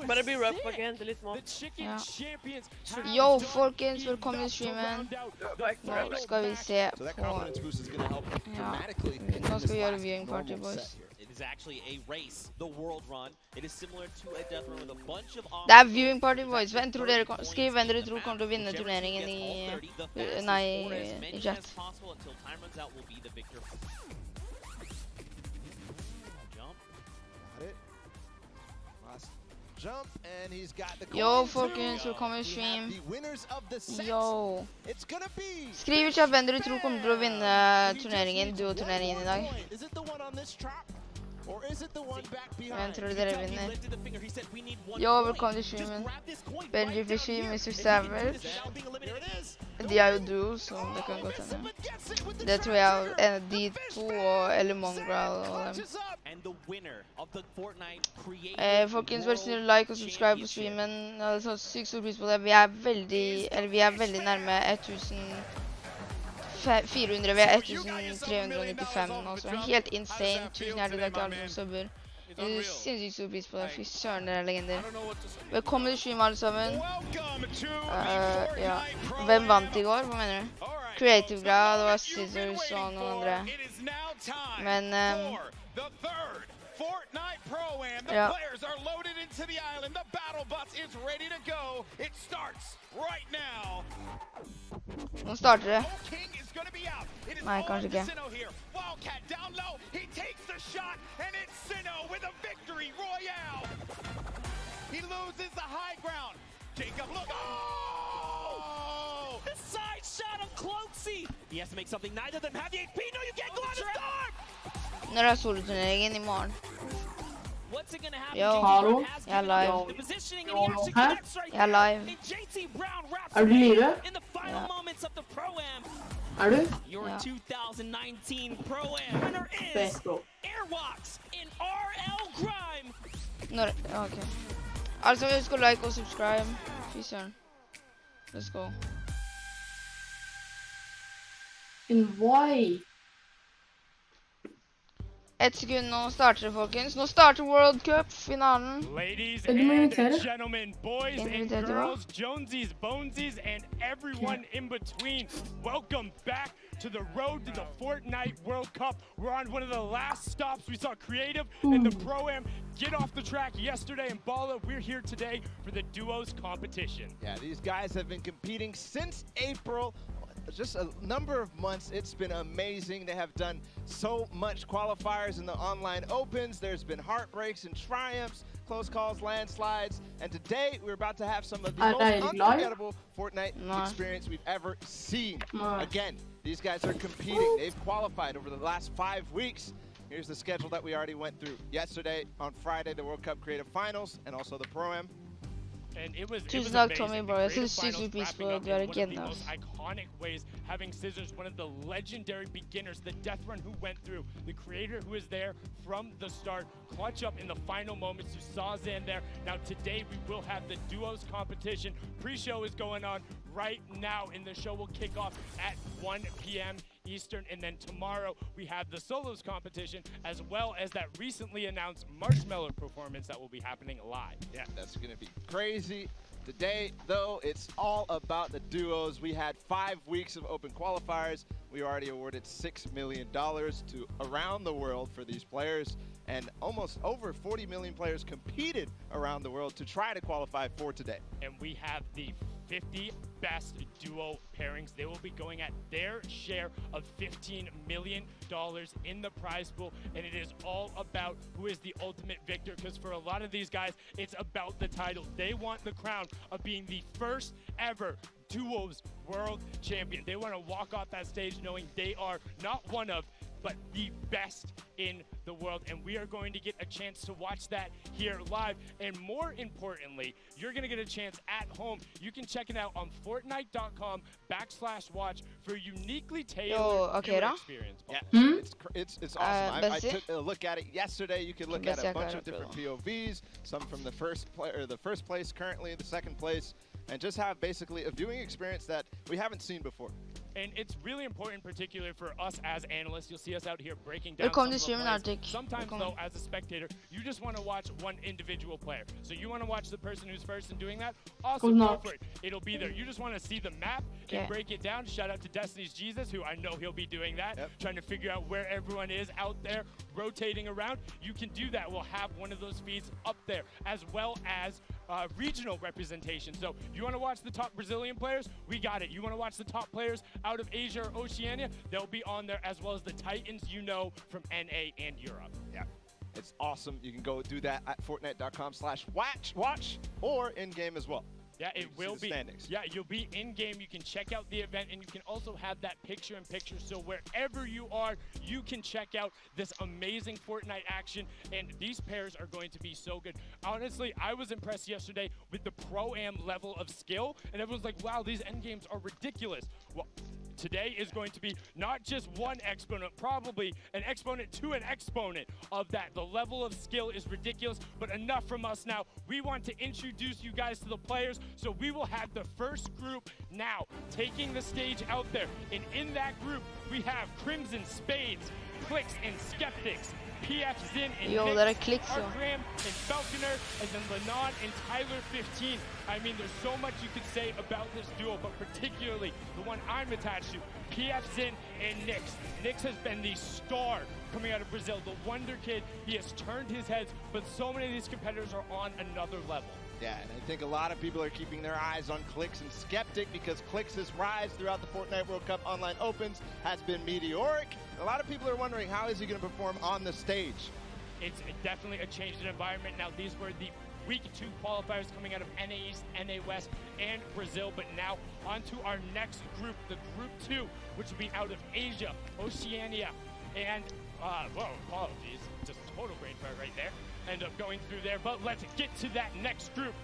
Bare bli rough again, det litt små. Ja. Yo, folkens, velkommen til streamen. Nå skal vi se på... Ja, nå skal vi gjøre viewing party, boys. Det er viewing party, boys. Skriv hvem dere tror kommer til å vinne turneringen i... Nei, i chat. Yo, folkens, velkommen til stream. Yo. Skriv i chat hvem dere tror kommer til å vinne turneringen, duo-turneringen i dag. Hvem tror dere vinner? Yo, velkommen til streamen. Benji Fishy, Mr. Savage. De er jo duo, så det kan godt hende. Det tror jeg er de to, eller Mongrel og dem. Folkens, bare snill like og subscribe på streamen. Jeg hadde tatt sykt stor pris på det. Vi er veldig nærme 1400, vi er 1395 nå, så det er helt insane. Tusen hjertelig takk til alle som subber. Jeg synes sykt stor pris på det. Fy søren, dere er legender. Velkommen til stream alle sammen. Ja. Hvem vant i går? Hva mener du? Creative Grad, det var Scissors og noen andre. Men, ja. Nå starter det. Nei, kanskje ikke. Når er soloturneringen i morgen? Yo, hallo? Jeg er live. Hæ? Jeg er live. Er du live? Ja. Er du? Ja. Best, bro. Når, ok. Altså, husk å like og subscribe. Fy søren. Let's go. And why? 1 sekund, nå starter det, folkens. Nå starter World Cup-finalen. Ladies and gentlemen, boys and girls, Jonesies, Bonesies, and everyone in between, welcome back to the road to the Fortnite World Cup. We're on one of the last stops. We saw Creative and the Pro-Am get off the track yesterday, and Bala, we're here today for the duos competition. Yeah, these guys have been competing since April. Just a number of months. It's been amazing. They have done so much qualifiers in the online opens. There's been heartbreaks and triumphs, close calls, landslides, and today we're about to have some of the most unforgettable Fortnite experience we've ever seen. Again, these guys are competing. They've qualified over the last 5 weeks. Here's the schedule that we already went through. Yesterday, on Friday, the World Cup Creative Finals and also the Pro-Am. And it was Tommy, bro. This is super peaceful. One of the most iconic ways, having Scissors, one of the legendary beginners, the death run who went through, the creator who is there from the start, clutch up in the final moments. You saw Zan there. Now today we will have the duos competition. Pre-show is going on right now, and the show will kick off at 1 p.m. Eastern, and then tomorrow we have the solos competition, as well as that recently announced Marshmallow performance that will be happening live. Yeah, that's gonna be crazy. Today, though, it's all about the duos. We had 5 weeks of open qualifiers. We already awarded $6 million to around the world for these players, and almost over 40 million players competed around the world to try to qualify for today. And we have the 50 best duo pairings. They will be going at their share of $15 million in the prize pool, and it is all about who is the ultimate victor, because for a lot of these guys, it's about the title. They want the crown of being the first ever duos world champion. They want to walk off that stage knowing they are not one of, but the best in the world, and we are going to get a chance to watch that here live. And more importantly, you're going to get a chance at home. You can check it out on Fortnite.com/watch for a uniquely tailored experience. Yeah, it's awesome. I took a look at it yesterday. You can look at a bunch of different POVs, some from the first place, currently the second place, and just have basically a viewing experience that we haven't seen before. And it's really important, particularly for us as analysts. You'll see us out here breaking down Välkommen till some of the streamen plays. Arctic. Sometimes, Välkommen. though, as a spectator, you just want to watch one individual player. So you want to watch the person who's first in doing that? Awesome, go for it. It'll be there. You just want to see the map and break it down. Shout out to Destiny's Jesus, who I know he'll be doing that, trying to figure out where everyone is out there, rotating around. You can do that. We'll have one of those feeds up there, as well as regional representation. So you want to watch the top Brazilian players? We got it. You want to watch the top players out of Asia or Oceania? They'll be on there, as well as the Titans you know from NA and Europe. Yeah, it's awesome. You can go do that at Fortnite.com/watch or in-game as well. Yeah, it will be. Standings. Yeah, you'll be in-game. You can check out the event, and you can also have that picture-in-picture. So wherever you are, you can check out this amazing Fortnite action, and these pairs are going to be so good. Honestly, I was impressed yesterday with the Pro-Am level of skill, and everyone's like, wow, these endgames are ridiculous. Well, today is going to be not just one exponent, probably an exponent to an exponent of that. The level of skill is ridiculous, but enough from us now. We want to introduce you guys to the players, so we will have the first group now taking the stage out there. And in that group, we have Crimson, Spades, Clicks, and Skeptics. PF Zin and Jo, Nick, där är Clicks, ja. Graham and Falconer, and then Lenon and Tyler 15. I mean, there's so much you could say about this duo, but particularly the one I'm attached to, PF Zin and Nix. Nix has been the star coming out of Brazil, the wonder kid. He has turned his heads, but so many of these competitors are on another level. Yeah, and I think a lot of people are keeping their eyes on Clicks and Skeptic because Clicks' rise throughout the Fortnite World Cup Online Opens has been meteoric. A lot of people are wondering, how is he going to perform on the stage? It's definitely a changed environment. Now, these were the Week 2 qualifiers coming out of NA East, NA West, and Brazil. But now, on to our next group, the Group 2, which will be out of Asia, Oceania, and, whoa, apologies, just total brain fart right there. End up going through there, but let's get to that next group.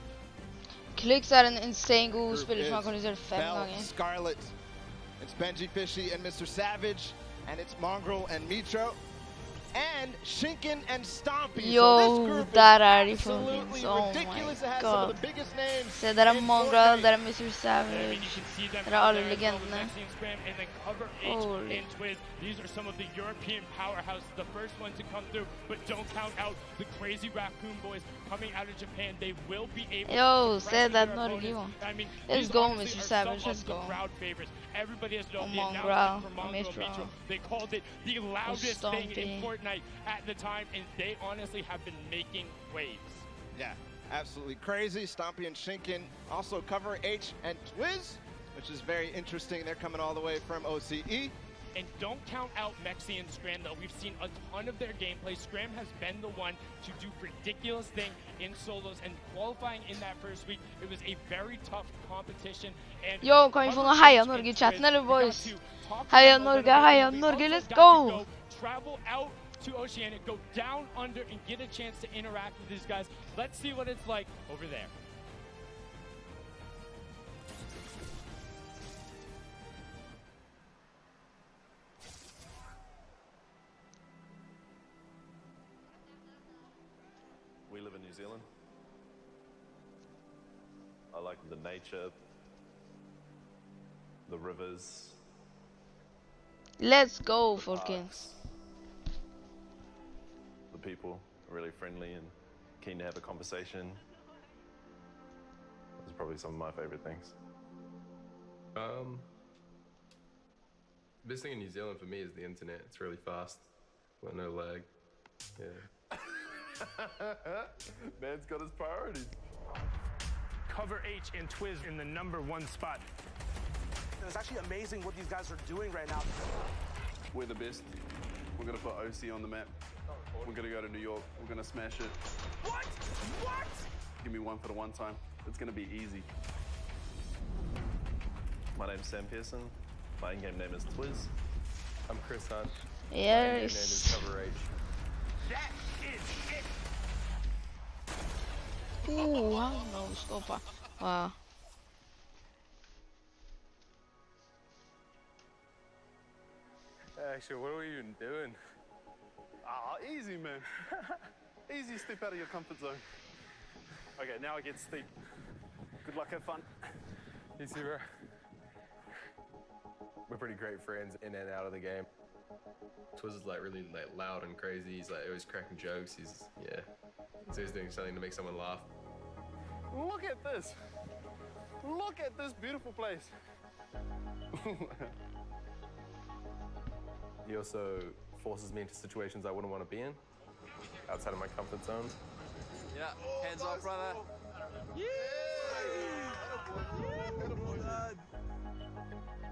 Clicks är en insane god spelare som har kommit ut 5 gånger. Scarlet, it's Benji Fishy and Mr. Savage, and it's Mongrel and Mitro, and Shinken and Stompy. Jo, där är det funnits. Oh my god. Se, där är Mongrel, där är Mr. Savage. Där är alla legenderna. Holy. These are some of the European powerhouses, the first one to come through, but don't count out the crazy Raccoon boys coming out of Japan. They will be able Yo, to say that Norge. I mean, Let's go, Mr. Savage, let's go. Crowd favorites. Everybody has known the Mongrel, announcement for Mongrel Mitro. Mitro. They called it the loudest thing in Stompy. Fortnite at the time, and they honestly have been making waves. Yeah, absolutely crazy. Stompy and Shinken also cover H and Twiz, which is very interesting. They're coming all the way from OCE. And don't count out Mexi and Scram, though. We've seen a ton of their gameplay. Scram has been the one to do ridiculous thing in solos, and qualifying in that first week, it was a very tough competition. And Yo, kan vi få någon Heja Norge i chatten eller boys? Heja Norge, let's go! Travel out to Oceania, go down under, and get a chance to interact with these guys. Let's see what it's like over there. We live in New Zealand. I like the nature, the rivers. Let's go, folkens. The people are really friendly and keen to have a conversation. Those are probably some of my favorite things. Best thing in New Zealand for me is the internet. It's really fast, got no lag. Yeah. Man's got his priorities. Cover H and Twiz in the #1 spot. It's actually amazing what these guys are doing right now. We're the best. We're gonna put OC on the map. We're gonna go to New York. We're gonna smash it. What? What? Give me one for the one time. It's gonna be easy. My name's Sam Pearson. My in-game name is Twiz. I'm Chris Hunt. Yes. My name is Cover H. That is it. Han no stoppa. Wow. Actually, what are we even doing? Ah, easy, man. Easy, step out of your comfort zone. Okay, now it gets steep. Good luck, have fun. You see, bro? We're pretty great friends in and out of the game. Twiz is like really like loud and crazy. He's like always cracking jokes. He's always doing something to make someone laugh. Look at this. Look at this beautiful place. He also forces me into situations I wouldn't want to be in, outside of my comfort zone. Yeah, hands off, brother.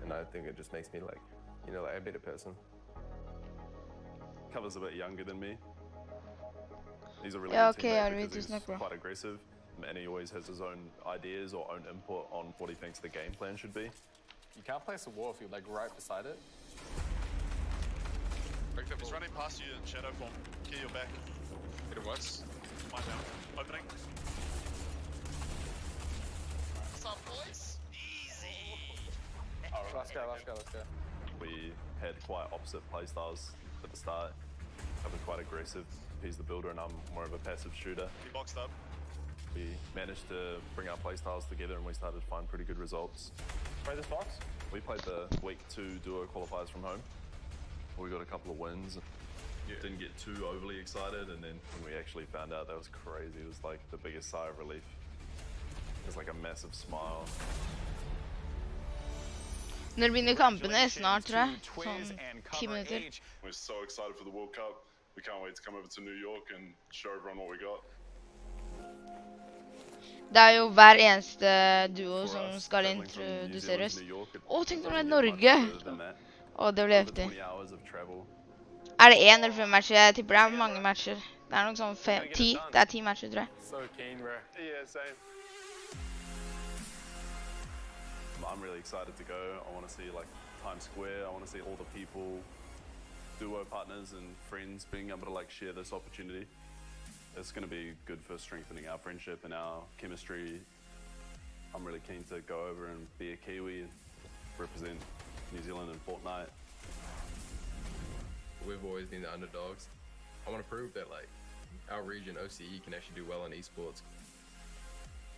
And I think it just makes me like, you know, like a better person. Cover's a bit younger than me. He's a really Ja, good okej, teammate jag vet because du he's snackar bra. quite aggressive, and he always has his own ideas or own input on what he thinks the game plan should be. You can't place a wall if you're like right beside it. Victor, he's running past you in shadow form. Key your back. Hit it once. Mine down. Opening. What's up, boys? Easy. Alright, let's go, let's go, let's go. We had quite opposite playstyles at the start. I was quite aggressive. He's the builder and I'm more of a passive shooter. He boxed up. We managed to bring our playstyles together and we started to find pretty good results. Play this box? We played the week 2 duo qualifiers from home. We got a couple of wins. Didn't get too overly excited, and then when we actually found out, that was crazy. It was like the biggest sigh of relief. It was like a massive smile. När vinner kampen är snart tror jag. Sån 10 minuter. We're so excited for the World Cup. We can't wait to come over to New York and show everyone what we got. Det är ju hver eneste duo som ska introduceres. Tänk om det är Norge! Det blir häftigt. Er det 1 eller 5 matcher? Jeg tipper det er mange matcher. Det er nok sånn 10. Det er 10 matcher, tror jeg. So keen, bro. Yeah, same. I'm really excited to go. I want to see like Times Square. I want to see all the people, duo partners and friends being able to like share this opportunity. It's going to be good for strengthening our friendship and our chemistry. I'm really keen to go over and be a Kiwi and represent New Zealand in Fortnite. We've always been the underdogs. I want to prove that like our region, OCE, can actually do well in esports.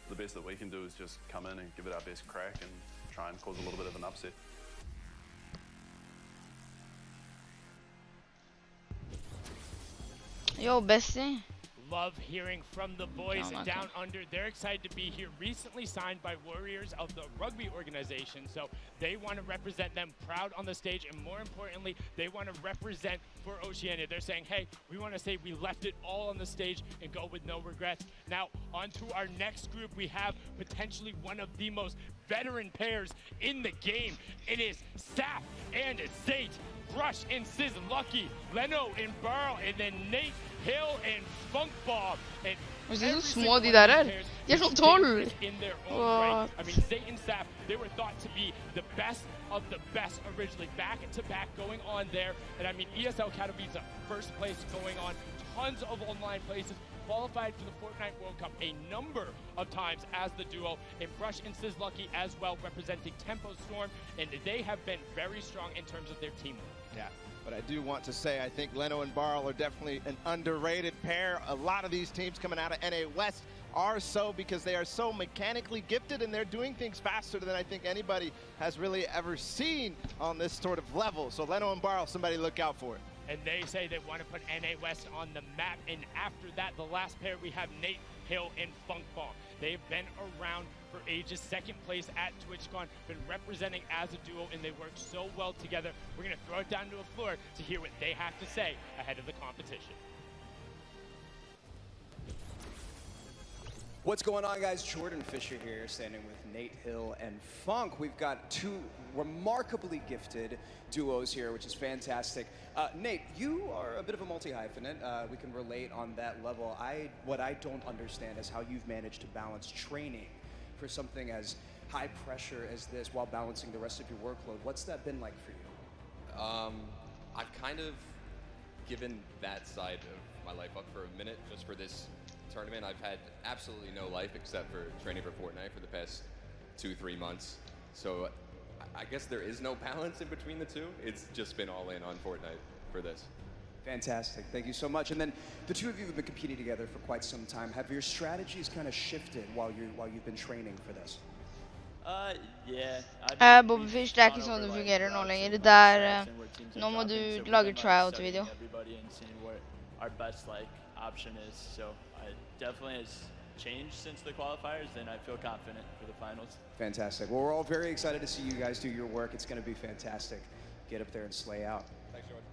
The best that we can do is just come in and give it our best crack and try and cause a little bit of an upset. Yo, Bezzi. Love hearing from the boys down under. They're excited to be here. Recently signed by Warriors of the rugby organization, so they want to represent them proud on the stage, and more importantly, they want to represent for Oceania. They're saying, hey, we want to say we left it all on the stage and go with no regrets. Now, on to our next group. We have potentially one of the most veteran pairs in the game. It is Saf and Zate. Brush and Sizz Lucky, Leno and Burl, and then Nate Hill and Funk Bob. And det är så små de där är. De är så 12. In their own right. I mean, Zate and Saf, they were thought to be the best of the best originally, back to back going on there. And I mean, ESL Academy is first place going on, tons of online places. Qualified for the Fortnite World Cup a number of times as the duo, and Brush and Sizz Lucky as well representing Tempo Storm, and they have been very strong in terms of their teamwork. Yeah, but I do want to say I think Leno and Barl are definitely an underrated pair. A lot of these teams coming out of NA West are so because they are so mechanically gifted and they're doing things faster than I think anybody has really ever seen on this sort of level. So Leno and Barl, somebody look out for it. And they say they want to put NA West on the map. And after that, the last pair, we have Nate Hill and Funk Bomb. They've been around for ages, second place at TwitchCon, been representing as a duo, and they work so well together. We're going to throw it down to the floor to hear what they have to say ahead of the competition. What's going on, guys? Jordan Fisher here, standing with Nate Hill and Funk. We've got two remarkably gifted duos here, which is fantastic. Nate, you are a bit of a multi-hyphenate. We can relate on that level. What I don't understand is how you've managed to balance training for something as high pressure as this while balancing the rest of your workload. What's that been like for you? I've kind of given that side of my life up for a minute just for this tournament. I've had absolutely no life except for training for Fortnite for the past 2-3 months. So I guess there is no balance in between the two. It's just been all in on Fortnite for this. Fantastic, thank you so much. And then the two of you have been competing together for quite some time. Have your strategies kind of shifted while you've been training for this? Bobbyfish, det er ikke sånn det fungerer nå lenger. Det er nå må du lage tryout-video. Our best option is, so definitely has changed since the qualifiers, and I feel confident for the finals. Fantastic. Well, we're all very excited to see you guys do your work. It's going to be fantastic. Get up there and slay out. Thanks, Jordan.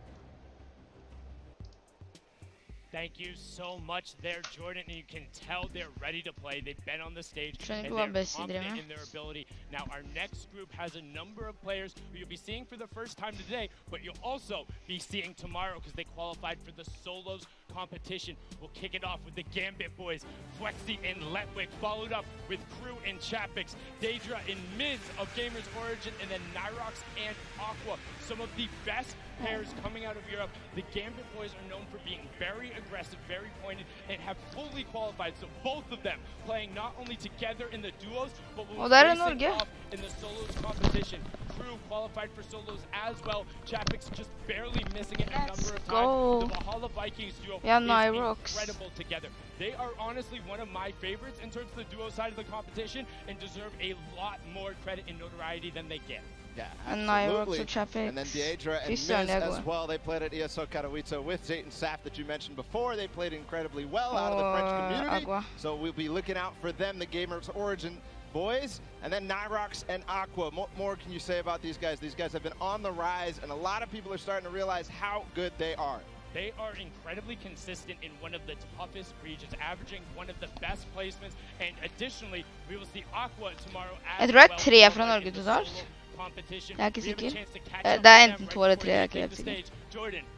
Thank you so much there, Jordan. And you can tell they're ready to play. They've been on the stage and they're confident in their ability. Now, our next group has a number of players who you'll be seeing for the first time today, but you'll also be seeing tomorrow because they qualified for the solos competition. We'll kick it off with the Gambit boys, Flexi and Letwick, followed up with Crew and Chapix, Daedra and Miz of Gamers Origin, and then Nyrox and Aqua. Some of the best pairs coming out of Europe. The Gambit boys are known for being very aggressive, very pointed, and have fully qualified. So both of them playing not only together in the duos, but will be off in the solos competition. Crew qualified for solos as well. Chapix just barely missing it a number of times. The Valhalla Vikings duo is incredible together. They are honestly one of my favorites in terms of the duo side of the competition and deserve a lot more credit and notoriety than they get. Yeah, absolutely. And then Daedra and Miz as well. They played at ESO Katowice with Zayton Saf that you mentioned before. They played incredibly well out of the French community. So we'll be looking out for them, the Gamers Origin boys. And then Nyrox and Aqua. More can you say about these guys? These guys have been on the rise, and a lot of people are starting to realize how good they are. They are incredibly consistent in one of the toughest regions, averaging one of the best placements. And additionally, we will see Aqua tomorrow as well. Jeg tror det er 3 fra Norge totalt. Jeg er ikke sikker. Det er enten 2 eller 3, jeg er ikke helt sikker.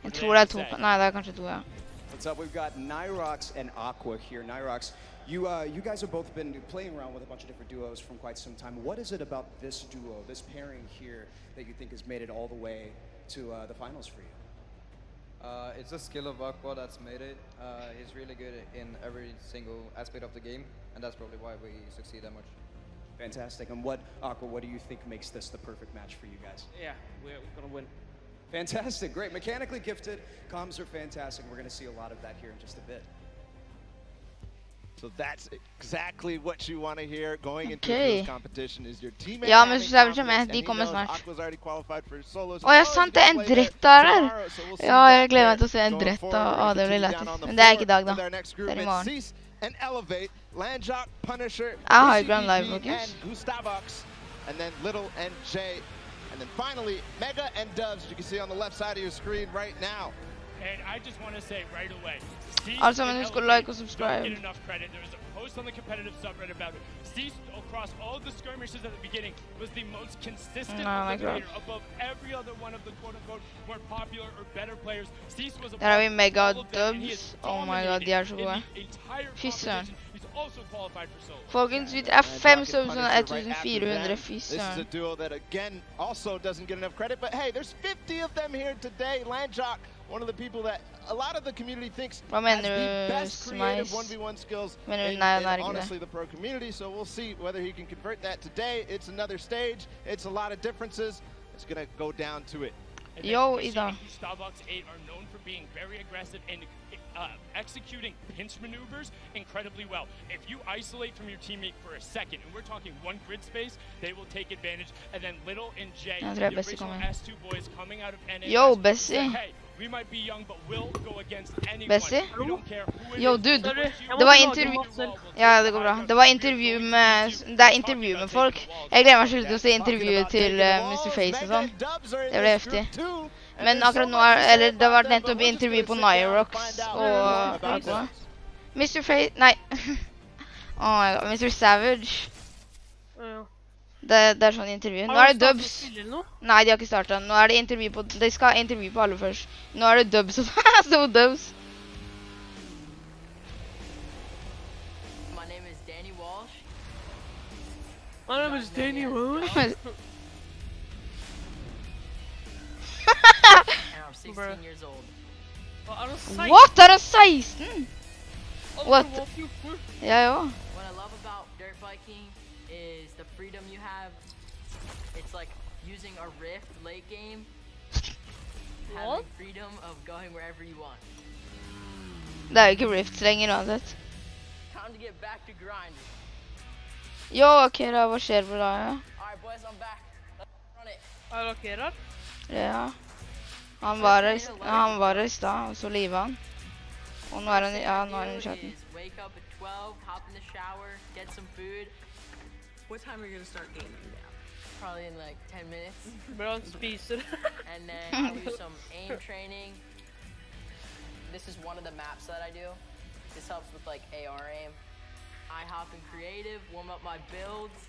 Jeg tror det er 2. Nei, det er kanskje 2, ja. What's up? We've got Nyrox and Aqua here. Nyrox, you guys have both been playing around with a bunch of different duos from quite some time. What is it about this duo, this pairing here, that you think has made it all the way to the finals for you? It's the skill of Aqua that's made it. He's really good in every single aspect of the game, and that's probably why we succeed that much. Fantastic. And Aqua, what do you think makes this the perfect match for you guys? Yeah, we're going to win. Fantastic. Great. Mechanically gifted. Comms are fantastic. We're going to see a lot of that here in just a bit. So that's exactly what you want to hear going into this competition is your teammate. Ja, men så er med. De kommer snart. Aqua's already qualified for solos. Åh, sant, det er en dritt der. Ja, jeg gleder meg til å se en dritt. Det blir lættis. Men det er ikke i dag, da. Det er i morgen. And Elevate, Landjock, Punisher, and Gustavox, and then Little and Jay, and then finally Mega and Doves, you can see on the left side of your screen right now. And I just want to say right away, also, husk å like og subscribe. Don't get enough credit. There was a post on the competitive subreddit about it. Cease across all the skirmishes at the beginning was the most consistent player above every other one of the quote-unquote more popular or better players. Cease was Der har vi Mega Dubs. Oh my god, de er så gode. Fy søren. Folkens, vi er 5 subs under 1400. Fy This is a duo that again also doesn't get enough credit, but hey, there's 50 of them here today. Landjock, one of the people that a lot of the community thinks has the best creative 1v1 skills in honestly the pro community, so we'll see whether he can convert that today. It's another stage, it's a lot of differences, it's gonna go down to it. Yo, Ida. Starbucks 8 are known for being very aggressive and executing pinch maneuvers incredibly well. If you isolate from your teammate for a second, and we're talking one grid space, they will take advantage. And then Little and Jay, the original S2 boys coming out of NA. Yo, Bezzi. Hey, we might be young, but we'll go against anyone. Bezzi? We don't care who it Yo, is. dude. Det var intervju. Ja, det går bra. Det var intervju med... Det er intervju med folk. Jeg gleder meg skikkelig til å se intervjuet til Mr. Face og sånn. Det ble heftig. Men akkurat nå eller det var nettopp intervju på Nyrox og Aqua. Mr. Face, nei. Oh my god, Mr. Savage. Det er sånn intervju. Nå er det dubs. Nei, de har ikke startet. Nå er det intervju på, de skal ha intervju på alle først. Nå er det dubs, så dubs. My name is Danny Walsh. My name is Danny Walsh. I'm 16 years old. What? Er det 16? What? Ja, jo. What I love about dirt biking is the freedom you have. It's like using a rift late game. Having freedom of going wherever you want. Det er jo ikke rifts lenger uansett. Time to get back to grinding. Jo, ok, da, hva skjer bra, ja? Alright, boys, I'm back. Let's run it. Er dere her? Ja. Han var her i stad, og så livet han. Og nå er han, ja, nå er han i chatten. Wake up at 12, hop in the shower, get some food. What time are you gonna start gaming now? Probably in like 10 minutes. Bra, han spiser. And then I'll do some aim training. This is one of the maps that I do. This helps with like AR aim. I hop in creative, warm up my builds.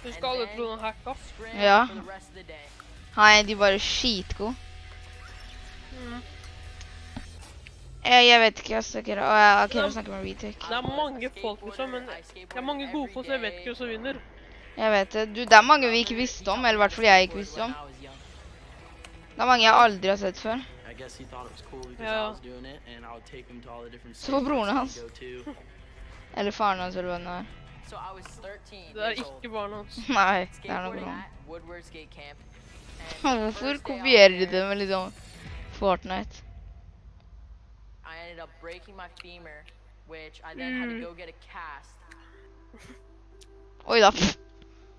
Husk alle tro han hacka. Ja. For the rest of the day. Nei, de er bare skitgod. Jeg vet ikke, jeg snakker, jeg snakker med retake. Det er mange folk liksom, men det er mange gode folk, så jeg vet ikke hvem som vinner. Jeg vet det. Du, det er mange vi ikke visste om, eller i hvert fall jeg ikke visste om. Det er mange jeg aldri har sett før. Ja. Så broren hans. Eller faren hans, eller hva det er. Det er ikke barna hans. Nei, det er noe broren. Hvorfor kopierer de det med liksom Fortnite? I ended up breaking my femur, which I then had to go get a cast. Oi da. I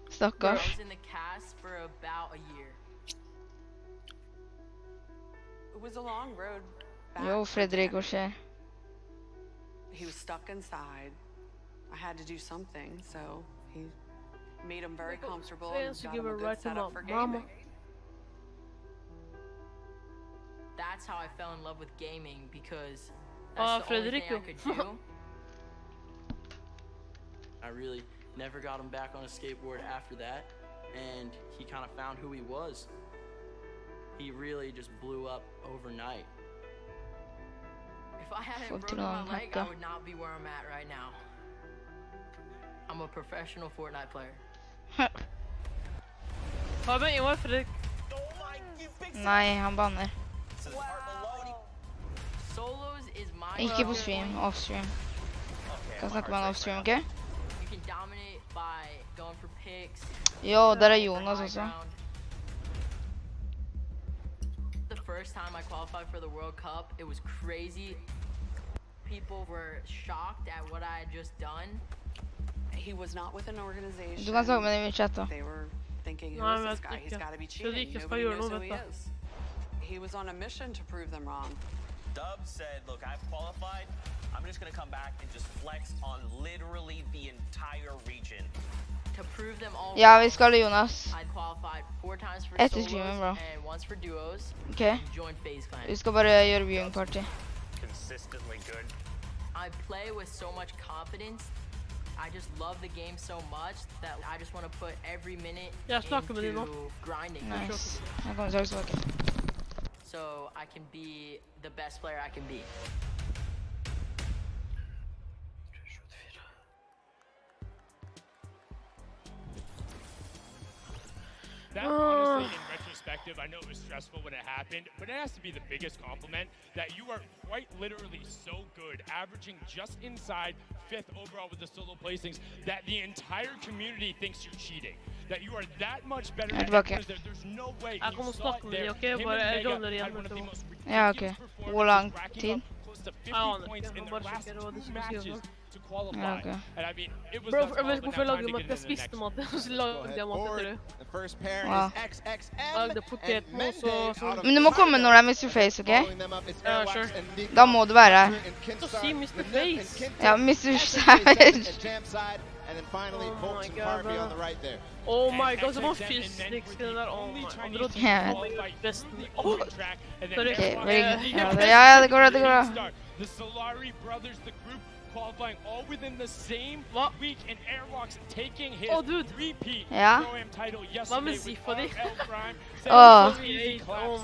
Stakkars. was in the cast for about a year. It was a long road back. Jo, Fredrik, hva skjer? He was stuck inside. I had to do something, so he made him very comfortable and got him a good setup for gaming. That's how I fell in love with gaming, because that's the only thing I could do. I really never got him back on a skateboard after that, and he kind of found who he was. He really just blew up overnight. If I hadn't broken my leg, I would not be where I'm at right now. I'm a professional Fortnite player. Hva med Ivar Fredrik? Nei, han banner. Solos is my Ikke på stream, off-stream. Kan snakke med han off-stream, ok? You can dominate by going for picks. Jo, der er Jonas også. The first time I qualified for the World Cup, it was crazy. People were shocked at what I had just done. He was not with an organization. Du kan snakke med dem i chat da. They were thinking, who is this guy? He's got to be cheating. Nobody knows who he is. He was on a mission to prove them wrong. Dub said, look, I've qualified. I'm just going to come back and just flex on literally the entire region. To prove them all Ja, vi skal Jonas. I qualified 4 times for Etter solos streamen, bro. and once for duos. Ok. And joined FaZe Clan. Vi skal bare gjøre viewing party. Consistently good. I play with so much confidence. I just love the game so much that I just want to put every minute into grinding. Nice. Jeg kommer straks tilbake. So I can be the best player I can be. That honestly, in retrospective, I know it was stressful when it happened, but it has to be the biggest compliment that you are quite literally so good, averaging just inside 5th overall with the solo placings, that the entire community thinks you're cheating. That you are that much better than others. There's no way Jeg kommer snakke med dem, ok? Bare roller igjen med dem. Ja, ok. Hvor lang tid? Jeg aner ikke, jeg må bare sjekke hva du skal si også. Ja, ok. Bro, jeg vet ikke hvorfor jeg lagde mat. Jeg spiste mat, og så lagde jeg mat etter det. Wow. Jeg lagde potetmos og sånn. Men du må komme når det er Mr. Face, ok? Ja, sure. Da må du være her. Så si Mr. Face. Ja, Mr. Savage. Oh my god, så var fysniksken der. Oh my god, han dro besten. Sorry. Ja, det går da, det går da. The Solari brothers, the group qualifying all within the same week, and Airwalk's taking his repeat Pro-Am title yesterday with RL Prime. Oh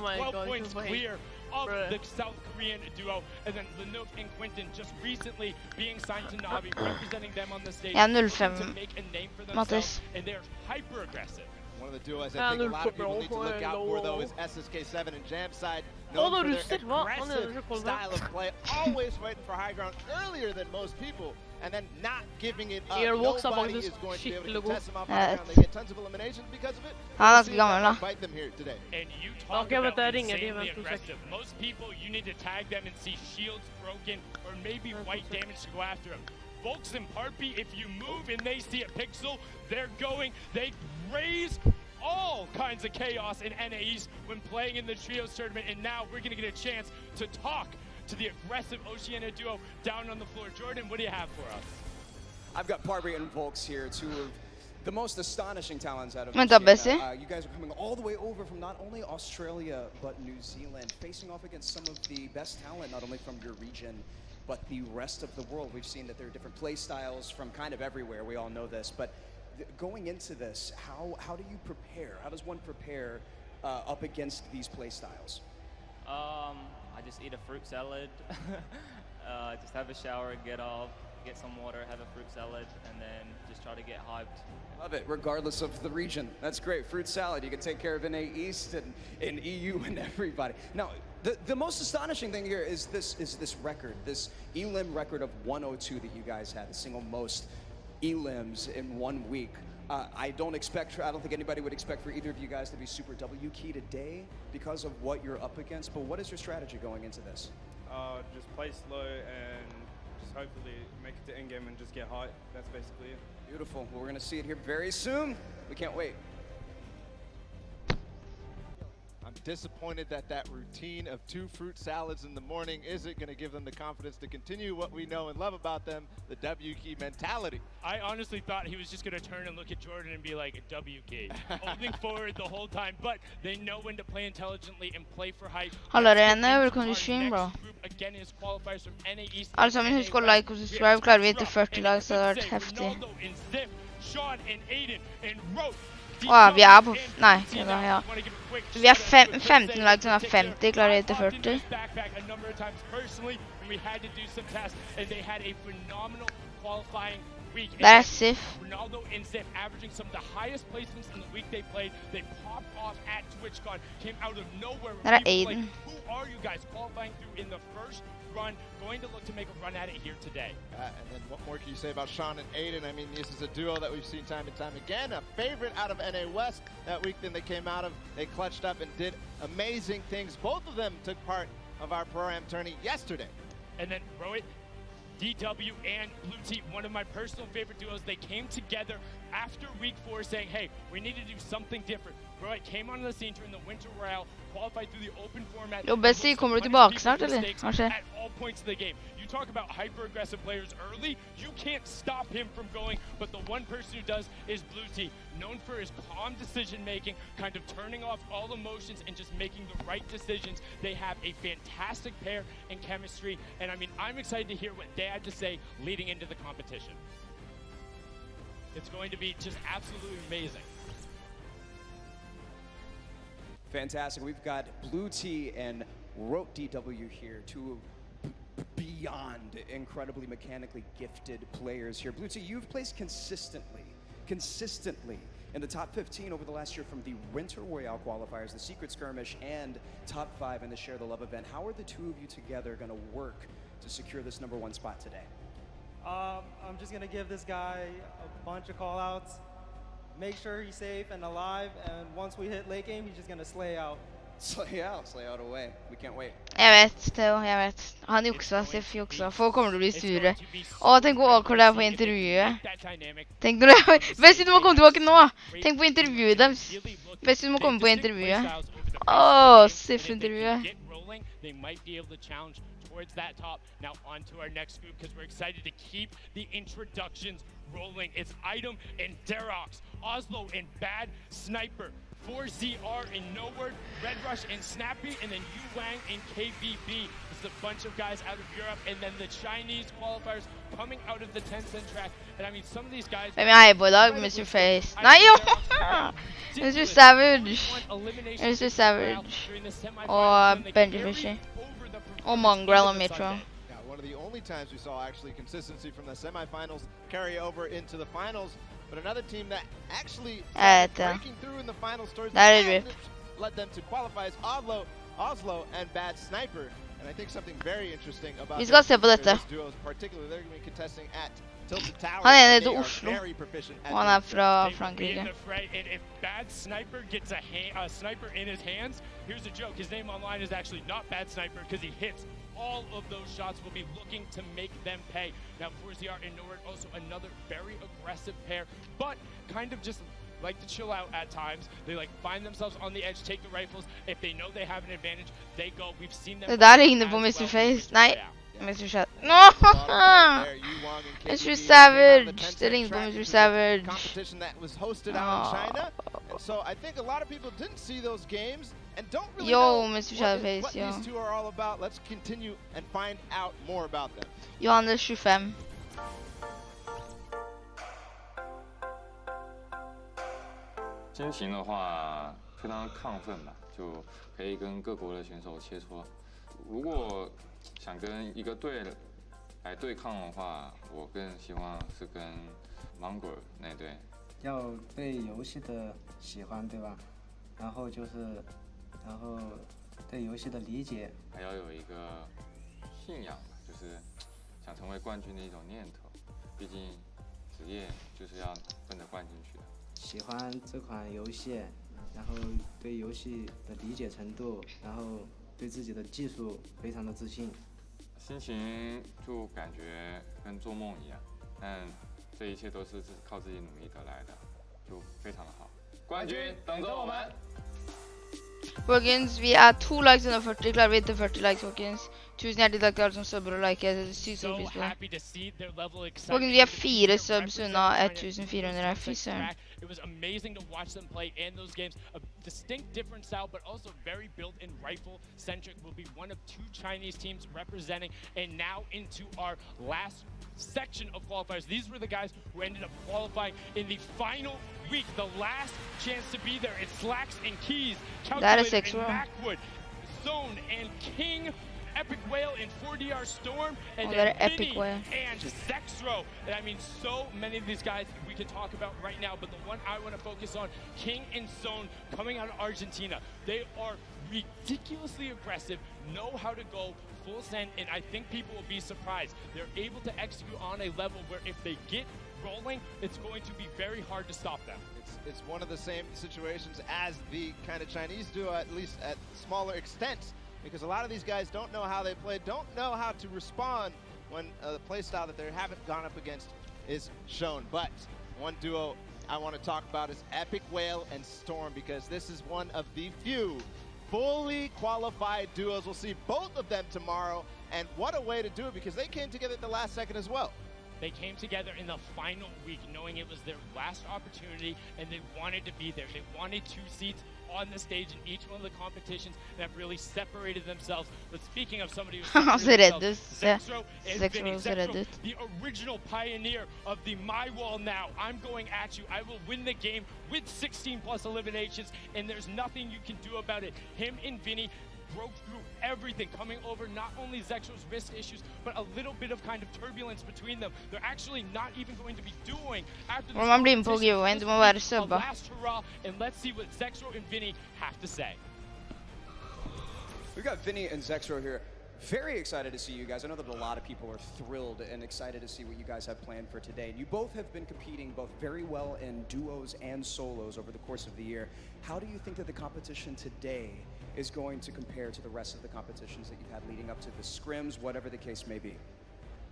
my 12 god, points clear of the South Korean duo, and then Lenook and Quinton just recently being signed to Navi, representing them on the stage to make a name for themselves, and they're hyper aggressive. One of the duos I think a lot of people need to look out for, though, is SSK7 and Jamside. known Oğlum for their Rüstet var. O ne aggressive olacak oldu? style of play, always fighting for high ground earlier than most people, and then not giving it up. Airwalks'a Nobody bakıyoruz. is going to be able to Shift contest them off high Evet. ground. They get tons of eliminations because of it. Han We'll ganska see if gammal that va? can bite them here today. And you talk Okay, about but that ringer, det är insanely väl aggressive. Most people, you need to tag them and see shields broken or maybe white damage to go after them. Volks and Parpy, if you move and they see a pixel, they're going, they raise all kinds of chaos in NA East when playing in the Trios tournament, and now we're going to get a chance to talk to the aggressive Oceania duo down on the floor. Jordan, what do you have for us? I've got Parby and Volks here, two of the most astonishing talents out of Vänta, Bezzi. You guys are coming all the way over from not only Australia, but New Zealand, facing off against some of the best talent, not only from your region, but the rest of the world. We've seen that there are different play styles from kind of everywhere. We all know this, but going into this, how do you prepare? How does one prepare up against these play styles? I just eat a fruit salad, just have a shower, get off, get some water, have a fruit salad, and then just try to get hyped. Love it, regardless of the region. That's great. Fruit salad. You can take care of NA East and in EU and everybody. Now, the most astonishing thing here is this record, this elim record of 102 that you guys had, the single most elims in 1 week. I don't think anybody would expect for either of you guys to be super W key today because of what you're up against. But what is your strategy going into this? Just play slow and just hopefully make it to endgame and just get high. That's basically it. Beautiful. Well, we're going to see it here very soon. We can't wait. I'm disappointed that that routine of 2 fruit salads in the morning isn't going to give them the confidence to continue what we know and love about them, the W key mentality. I honestly thought he was just going to turn and look at Jordan and be like, W key, holding forward the whole time, but they know when to play intelligently and play for height. Håller en överkondition bra. Again, is qualifiers from NA East. Alltså men husk att like och subscribe, klarar vi inte 40 likes så det hade varit häftigt. Sean and Aiden and Roth. Vi är på, nej, ja. Vi har 15 likes och vi har 50, klarar vi inte 40. That's Sif. Ronaldo and Zip averaging some of the highest placements in the week they played. They popped off at TwitchCon, came out of nowhere. That Aiden. Like, who are you guys qualifying through in the first run? Going to look to make a run at it here today. And then what more can you say about Sean and Aiden? I mean, this is a duo that we've seen time and time again. A favorite out of NA West that week. Then they came out of, they clutched up and did amazing things. Both of them took part of our Pro-Am tourney yesterday. And then Rohit, DW and Blue Tee, one of my personal favorite duos. They came together after week 4 saying, hey, we need to do something different. Rohit came onto the scene during the Winter Royale, qualified through the open format. Jo, Bezzi, kommer du tillbaka snart eller? Kanske? At all points of the game. You talk about hyper-aggressive players early, you can't stop him from going, but the one person who does is Blue Tee, known for his calm decision-making, kind of turning off all emotions and just making the right decisions. They have a fantastic pair in chemistry, and I mean, I'm excited to hear what they had to say leading into the competition. It's going to be just absolutely amazing. Fantastic. We've got Blue Tee and Rote DW here, two beyond incredibly mechanically gifted players here. Blue Tee, you've placed consistently in the top 15 over the last year from the Winter Royale qualifiers, the Secret Skirmish, and top 5 in the Share the Love event. How are the two of you together going to work to secure this #1 spot today? I'm just going to give this guy a bunch of call-outs, make sure he's safe and alive, and once we hit late game, he's just going to slay out. Slay out away. We can't wait. Jag vet, Theo, jag vet. Han är också, Sif också. Folk kommer att bli sura. Åh, tänk vad awkward det är på intervjuer. Tänk när det är... Bezzi, du må komma tillbaka nu. Tänk på intervjuer. Bezzi, du må komma på intervjuer. Åh, Sif-intervjuer. They might be able to challenge towards that top. Now on to our next group because we're excited to keep the introductions rolling. It's Item and Derox, Oslo and Bad Sniper, 4ZR and Noword, Red Rush and Snappy, and then Yu Wang and KBB. This is a bunch of guys out of Europe, and then the Chinese qualifiers coming out of the Tencent track. And I mean, some of these guys... Vem är bolag, Mr. Face? Nej, jo! Mr. Savage. Mr. Savage. Och Benji Fishy. Och Mongrel och Metro. One of the only times we saw actually consistency from the semifinals carry over into the finals. But another team that actually breaking through in the finals towards the end led them to qualify as Oslo. Oslo and Bad Sniper. And I think something very interesting about Vi ska se på detta. duos, particularly they're going to be contesting at Tilted Tower. Han är They i are Oslo. very proficient at Och han är doing från In Frankrike. the fray, and if Bad Sniper gets a sniper in his hands, here's a joke. His name online is actually not Bad Sniper because he hits all of those shots. Will be looking to make them pay. Now, Forziar and Nord also another very aggressive pair, but kind of just like to chill out at times. They like find themselves on the edge, take the rifles. If they know they have an advantage, they go. We've seen them. Det där ringde på Mr. Face. Nej, Mr. Chat. No! Mr. Savage. Det ringde på Mr. Savage. Competition that was hosted out in China. And so I think a lot of people didn't see those games and don't really know Mr. what Face, these two are all about. Let's continue and find out more about them. Johannes 25. 心情的话，非常亢奋吧，就可以跟各国的选手切磋。如果想跟一个队来对抗的话，我更希望是跟芒果那队。要对游戏的喜欢，对吧？然后对游戏的理解，还要有一个信仰吧，就是想成为冠军的一种念头。毕竟职业就是要奔着冠军去的。 喜欢这款游戏，然后对游戏的理解程度，然后对自己的技术非常的自信。心情就感觉跟做梦一样，但这一切都是靠自己努力得来的，就非常的好。冠军等着我们！ Folkens, vi är 2 likes under 40, klarar vi inte 40 likes folkens. Tusen hjertelig takk til alle som subber og liker, det sykt stor pris på det. Folkens, vi er 4 subs unna 1400 fy søren. It was amazing to watch them play in those games. A distinct different style, but also very built in rifle centric. Will be one of 2 Chinese teams representing. And now into our last section of qualifiers. These were the guys who ended up qualifying in the final week. The last chance to be there. It's Slacks and Keys, Calculator and Macwood, Zone and King. Epic Whale and 4DR Storm, and then Vinny and Zexro. And I mean, so many of these guys we can talk about right now, but the one I want to focus on, King and Zone, coming out of Argentina. They are ridiculously aggressive, know how to go full send, and I think people will be surprised. They're able to execute on a level where if they get rolling, it's going to be very hard to stop them. It's one of the same situations as the kind of Chinese duo, at least at smaller extents. Because a lot of these guys don't know how they play, don't know how to respond when the play style that they haven't gone up against is shown. But one duo I want to talk about is Epic Whale and Storm, because this is one of the few fully qualified duos. We'll see both of them tomorrow, and what a way to do it, because they came together at the last second as well. They came together in the final week knowing it was their last opportunity, and they wanted to be there. They wanted 2 seats on the stage in each one of the competitions and have really separated themselves. But speaking of somebody who separated themselves, Zexro and Vinny. Zexro, the original pioneer of the My Wall now. I'm going at you. I will win the game with 16 plus eliminations, and there's nothing you can do about it. Him and Vinny broke through everything, coming over not only Zexro's wrist issues, but a little bit of kind of turbulence between them. They're actually not even going to be doing after this last hurrah, and let's see what Zexro and Vinny have to say. We've got Vinny and Zexro here. Very excited to see you guys. I know that a lot of people are thrilled and excited to see what you guys have planned for today. You both have been competing both very well in duos and solos over the course of the year. How do you think that the competition today is going to compare to the rest of the competitions that you've had leading up to the scrims, whatever the case may be?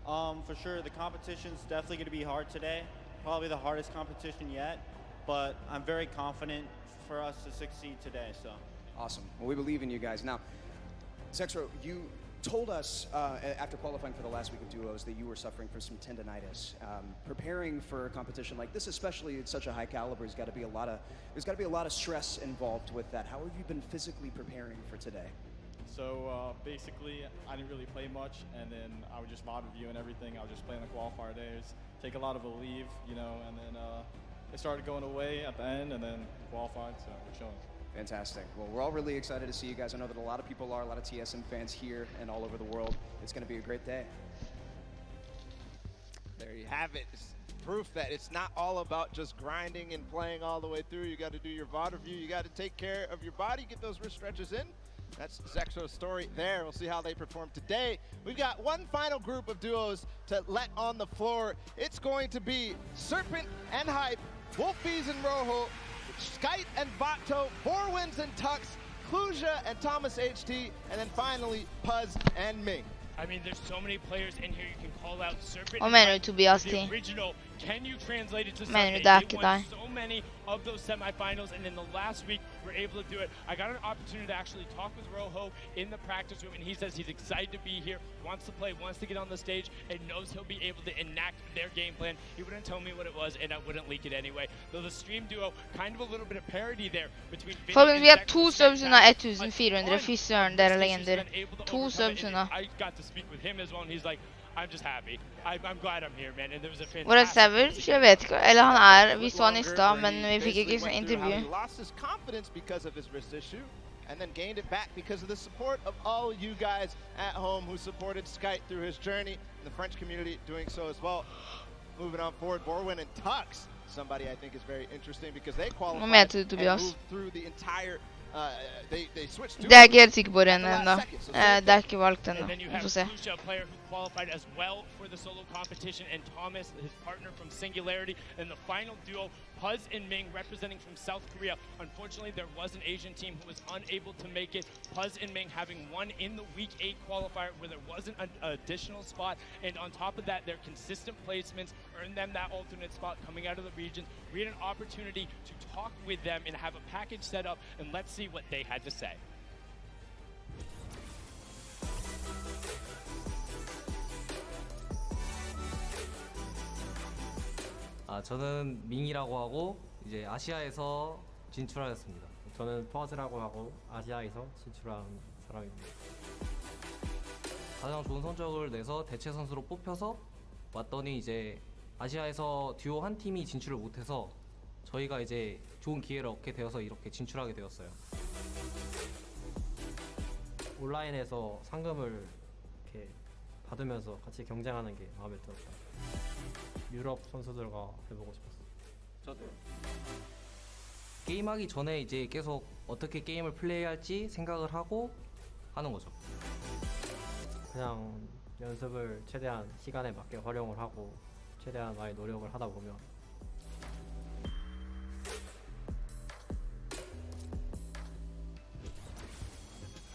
For sure, the competition's definitely going to be hard today. Probably the hardest competition yet, but I'm very confident for us to succeed today. So awesome. Well, we believe in you guys. Now, Zexro, you told us after qualifying for the last week of duos that you were suffering from some tendonitis. Preparing for a competition like this, especially at such a high caliber, there's got to be a lot of stress involved with that. How have you been physically preparing for today? So basically, I didn't really play much, and then I would just mod review and everything. I would just play in the qualifier days, take a lot of a leave, you know, and then it started going away at the end, and then qualified, so we're chilling. Fantastic. Well, we're all really excited to see you guys. I know that a lot of people are, a lot of TSM fans here and all over the world. It's going to be a great day. There you have it. It's proof that it's not all about just grinding and playing all the way through. You got to do your VOD review. You got to take care of your body, get those wrist stretches in. That's Zexo's story there. We'll see how they perform today. We've got one final group of duos to let on the floor. It's going to be Serpent and Hype, Wolfies and Rojo, Skite and Vato, Borwins and Tux, Kluja and Thomas HD, and then finally Puzz and Ming. I mean, there's so many players in here you can call out. Serpent O menu tu bi the asti. original. Can you translate it to Menu something? daki, They dai. won so many of those semifinals, and in the last week, we're able to do it. I got an opportunity to actually talk with Rojo in the practice room, and he says he's excited to be here, wants to play, wants to get on the stage, and knows he'll be able to enact their game plan. He wouldn't tell me what it was, and I wouldn't leak it anyway. Though the stream duo, kind of a little bit of parody there between Vinny Folkens, and vi har Zexo. 2 subs unna 1400. Fy søren, dere er legender. 2 subs unna. I got to speak with him as well, and he's like, I'm just happy. I'm glad I'm here, man. And there was a fantastic... Var det Savage? Jeg vet ikke. Eller han er. Vi så han I stad, men vi fikk ikke sånn intervju. He lost his confidence because of his wrist issue, and then gained it back because of the support of all you guys at home who supported Skite through his journey, and the French community doing so as well. Moving on forward, Borwin and Tux, somebody I think is very interesting because they qualified and moved through the entire. They switched. Det er ikke helt sikker på den ennå. Det er ikke valgt ennå. Vi får se. Kluja, a player who qualified as well for the solo competition, and Thomas, his partner from Singularity, and the final duo, Puzz and Ming, representing from South Korea. Unfortunately, there was an Asian team who was unable to make it. Puzz and Ming having won in the Week 8 qualifier where there wasn't an additional spot, and on top of that, their consistent placements earned them that alternate spot coming out of the regions. We had an opportunity to talk with them and have a package set up, and let's see what they had to say. 저는 밍이라고 하고 이제 아시아에서 진출하였습니다. 저는 퍼즈라고 하고 아시아에서 진출한 사람입니다. 가장 좋은 성적을 내서 대체 선수로 뽑혀서 왔더니 이제 아시아에서 듀오 한 팀이 진출을 못해서 저희가 이제 좋은 기회를 얻게 되어서 이렇게 진출하게 되었어요. 온라인에서 상금을 이렇게 받으면서 같이 경쟁하는 게 마음에 들었다. 유럽 선수들과 해보고 싶었어요. 저도요. 게임하기 전에 이제 계속 어떻게 게임을 플레이할지 생각을 하고 하는 거죠. 그냥 연습을 최대한 시간에 맞게 활용을 하고 최대한 많이 노력을 하다 보면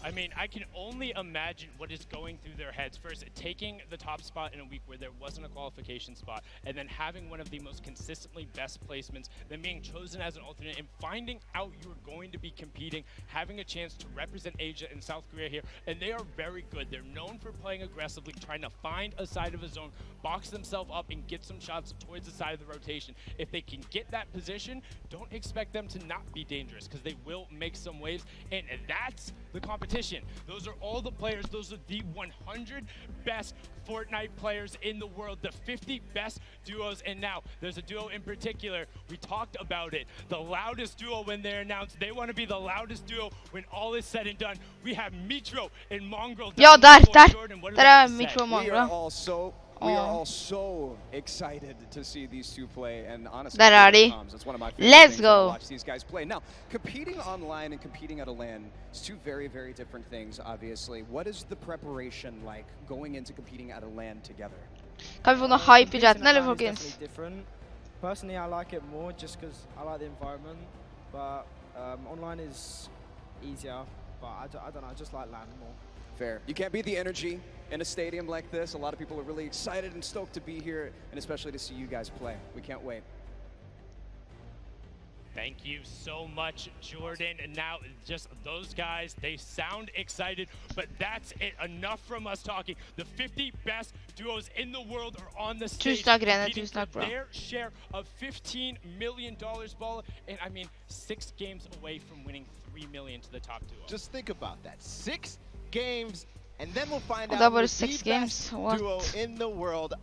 I mean, I can only imagine what is going through their heads. First, taking the top spot in a week where there wasn't a qualification spot, and then having one of the most consistently best placements, then being chosen as an alternate, and finding out you're going to be competing, having a chance to represent Asia and South Korea here, and they are very good. They're known for playing aggressively, trying to find a side of a zone, box themselves up, and get some shots towards the side of the rotation. If they can get that position, don't expect them to not be dangerous, because they will make some waves, and that's the competition. Those are all the players. Those are the 100 best Fortnite players in the world, the 50 best duos, and now there's a duo in particular. We talked about it. The loudest duo when they're announced. They want to be the loudest duo when all is said and done. We have Mitro and Mongrel. Ja, där är Mitro och We are Mongrel. all so excited to see these two play, and honestly, Där är de. it's one of my favorite Let's things go. to watch these guys play. Now, competing online and competing at a LAN is two very, very different things, obviously. What is the preparation like going into competing at a LAN together? Kan vi få någon hype i chatten eller folkens? Different. Personally, I like it more just because I like the environment, but online is easier. But I don't know, I just like LAN more. Fair. You can't beat the energy in a stadium like this. A lot of people are really excited and stoked to be here, and especially to see you guys play. We can't wait. Thank you so much, Jordan. And now just those guys, they sound excited, but that's it. Enough from us talking. The 50 best duos in the world are on the stage, competing for their share of $15 million ball. And I mean, 6 games away from winning $3 million to the top duo. Just think about that. 6 games, and then we'll find that out was who's 6 the games. best duo in the world.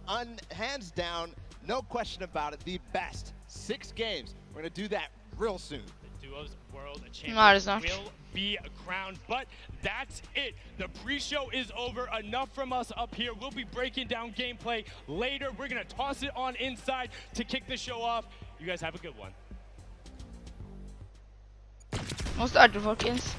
Hands down, no question about it, the best. 6 games. We're going to do that real soon. The duo's world No, champion it's not. will be crowned, but that's it. The pre-show is over. Enough from us up here. We'll be breaking down gameplay later. We're going to toss it on inside to kick the show off. You guys have a good one. Måste starta folkens.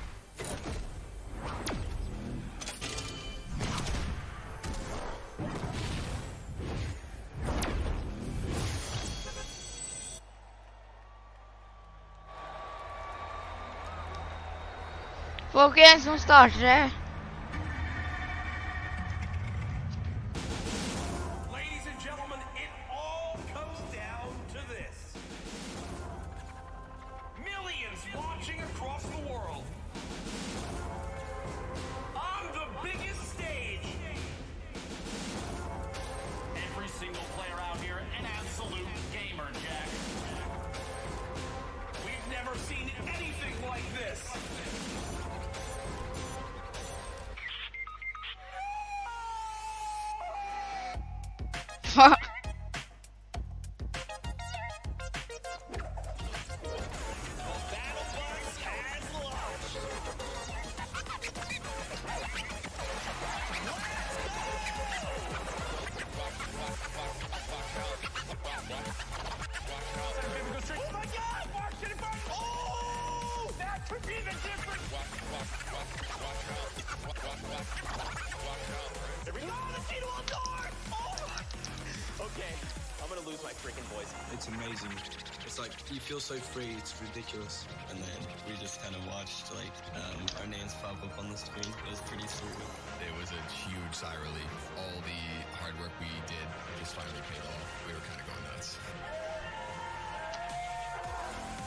Folkens, nå starter det. Ladies and gentlemen, it all comes down to this. Millions watching across the world. On the biggest stage. Every single player out here, an absolute gamer, Jack. We've never seen anything like this. Okay, I'm gonna lose my freaking voice. It's amazing. It's like you feel so free. It's ridiculous. And then we just kind of watched like our names pop up on the screen. It was pretty surreal. It was a huge sigh of relief. All the hard work we did just finally paid off. We were kind of going nuts.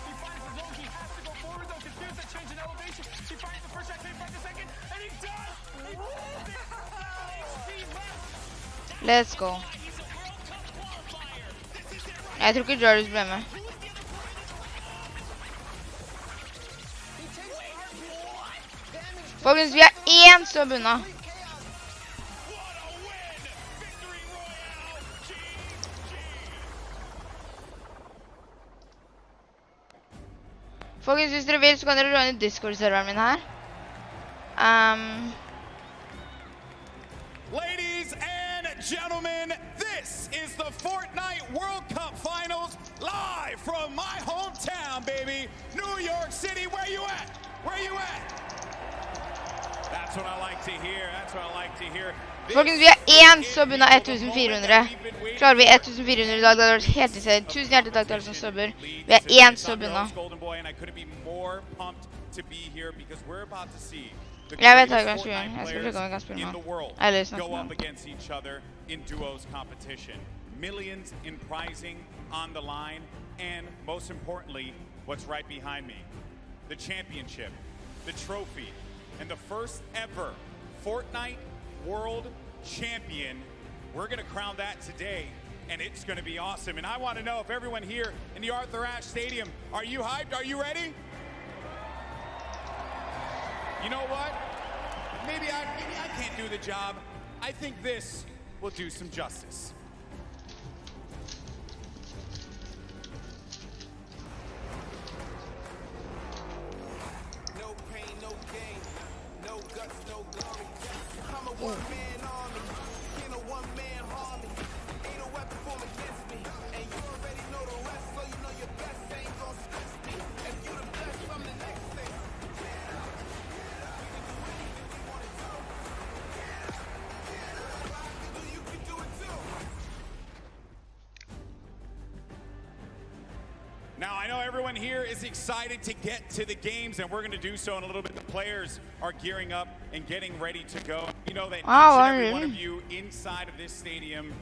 He finds the zone. He has to go forward though. Confused that change in elevation. He finds the first shot. Can't find the second, and he does. Let's go. Jeg tror ikke Jarvis ble med. Folkens, vi er 1 sub unna. Folkens, hvis dere vil, så kan dere joine Discord-serveren min her. Ladies and gentlemen, this is the Fortnite World Cup Finals live from my hometown, baby. New York City, where you at? Where you at? That's what I like to hear. That's what I like to hear. Folkens, vi er 1 sub unna 1400. Klarer vi 1400 i dag, det hadde vært helt i sted. Tusen hjertelig takk til alle som subber. Vi er 1 sub unna. Jeg vet hva jeg kan spille. Jeg skal bruke om jeg kan spille nå. Eller snakke med ham. Millions in prizing on the line, and most importantly, what's right behind me. The championship, the trophy, and the first ever Fortnite World Champion. We're gonna crown that today, and it's gonna be awesome. And I wanna know if everyone here in the Arthur Ashe Stadium, are you hyped? Are you ready? You know what? Maybe I can't do the job. I think this will do some justice. No pain, no gain, no guts, no glory. I'm a one-man army, in a one-man army. Ain't a weapon formed against me, and you already know the rest, so you know your best ain't gonna stress me. If you the best, I'm the next thing. Now, I know everyone here is excited to get to the games, and we're going to do so in a little bit. The players are gearing up and getting ready to go. You know that each and every one of you inside of this stadium,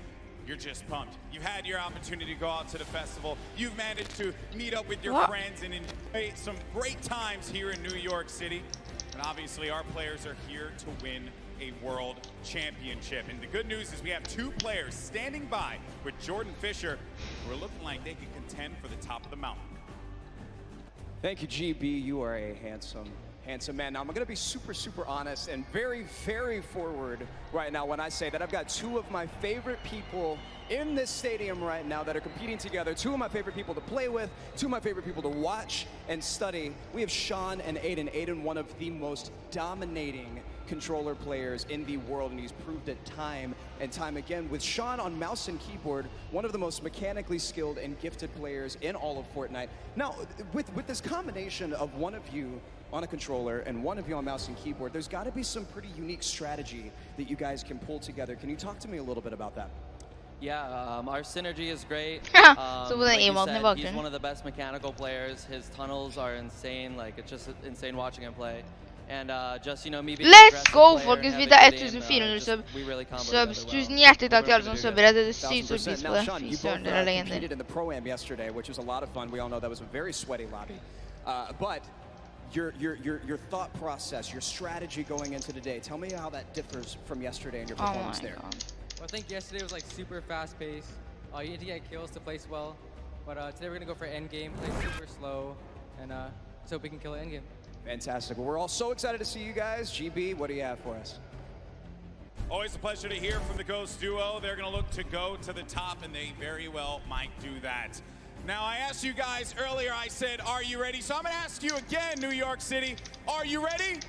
you're just pumped. You've had your opportunity to go out to the festival. You've managed to meet up with your friends and enjoy some great times here in New York City. And obviously, our players are here to win a world championship. And the good news is we have 2 players standing by with Jordan Fisher who are looking like they can contend for the top of the mountain. Thank you, GB. You are a handsome man. Now, I'm going to be super honest and very forward right now when I say that I've got 2 of my favorite people in this stadium right now that are competing together. 2 of my favorite people to play with, 2 of my favorite people to watch and study. We have Sean and Aiden. Aiden, one of the most dominating controller players in the world, and he's proved it time and time again. With Sean on mouse and keyboard, one of the most mechanically skilled and gifted players in all of Fortnite. Now, with this combination of one of you on a controller and one of you on mouse and keyboard, there's got to be some pretty unique strategy that you guys can pull together. Can you talk to me a little bit about that? Yeah, our synergy is great. So like you said, he's one of the best mechanical players. His tunnels are insane. Like, it's just insane watching him play. And just, you know, me being Let's aggressive go, player, folkens! Vi have a tar good 1400 just- sub. we really comboed Subs. together well. Tusen hjertelig takk til alle som We're subber. Det er sykt stor 1000%. pris på Now, det. Sean, Fy you søren, both dere er legender. competed in the Pro-Am yesterday, which was a lot of fun. We all know that was a very sweaty lobby. But your thought process, your strategy going into today, tell me how that differs from yesterday and your performance there. Well, I think yesterday was like super fast paced. You need to get kills to place well. But today we're gonna go for end game, play super slow, and let's hope we can kill it end game. Fantastic. Well, we're all so excited to see you guys. GB, what do you have for us? Always a pleasure to hear from the Ghost duo. They're going to look to go to the top, and they very well might do that. Now, I asked you guys earlier, I said, are you ready? So I'm going to ask you again, New York City, are you ready?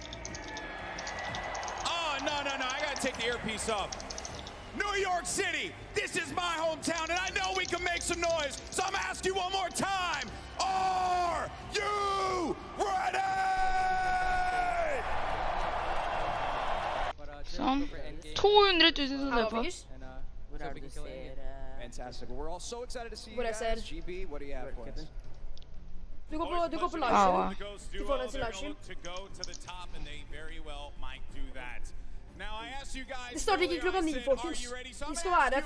Oh, no, I got to take the earpiece off. New York City, this is my hometown, and I know we can make some noise. So I'm going to ask you one more time, are you ready? Sånn. 200 000 som ser på. Fantastic. Well, we're all so excited to see you What I guys. said. GB, what do you have for us? Du går på livestream. Ja. Du får den til livestream. Det starter ikke klokka 9, folkens. Vi skal være der.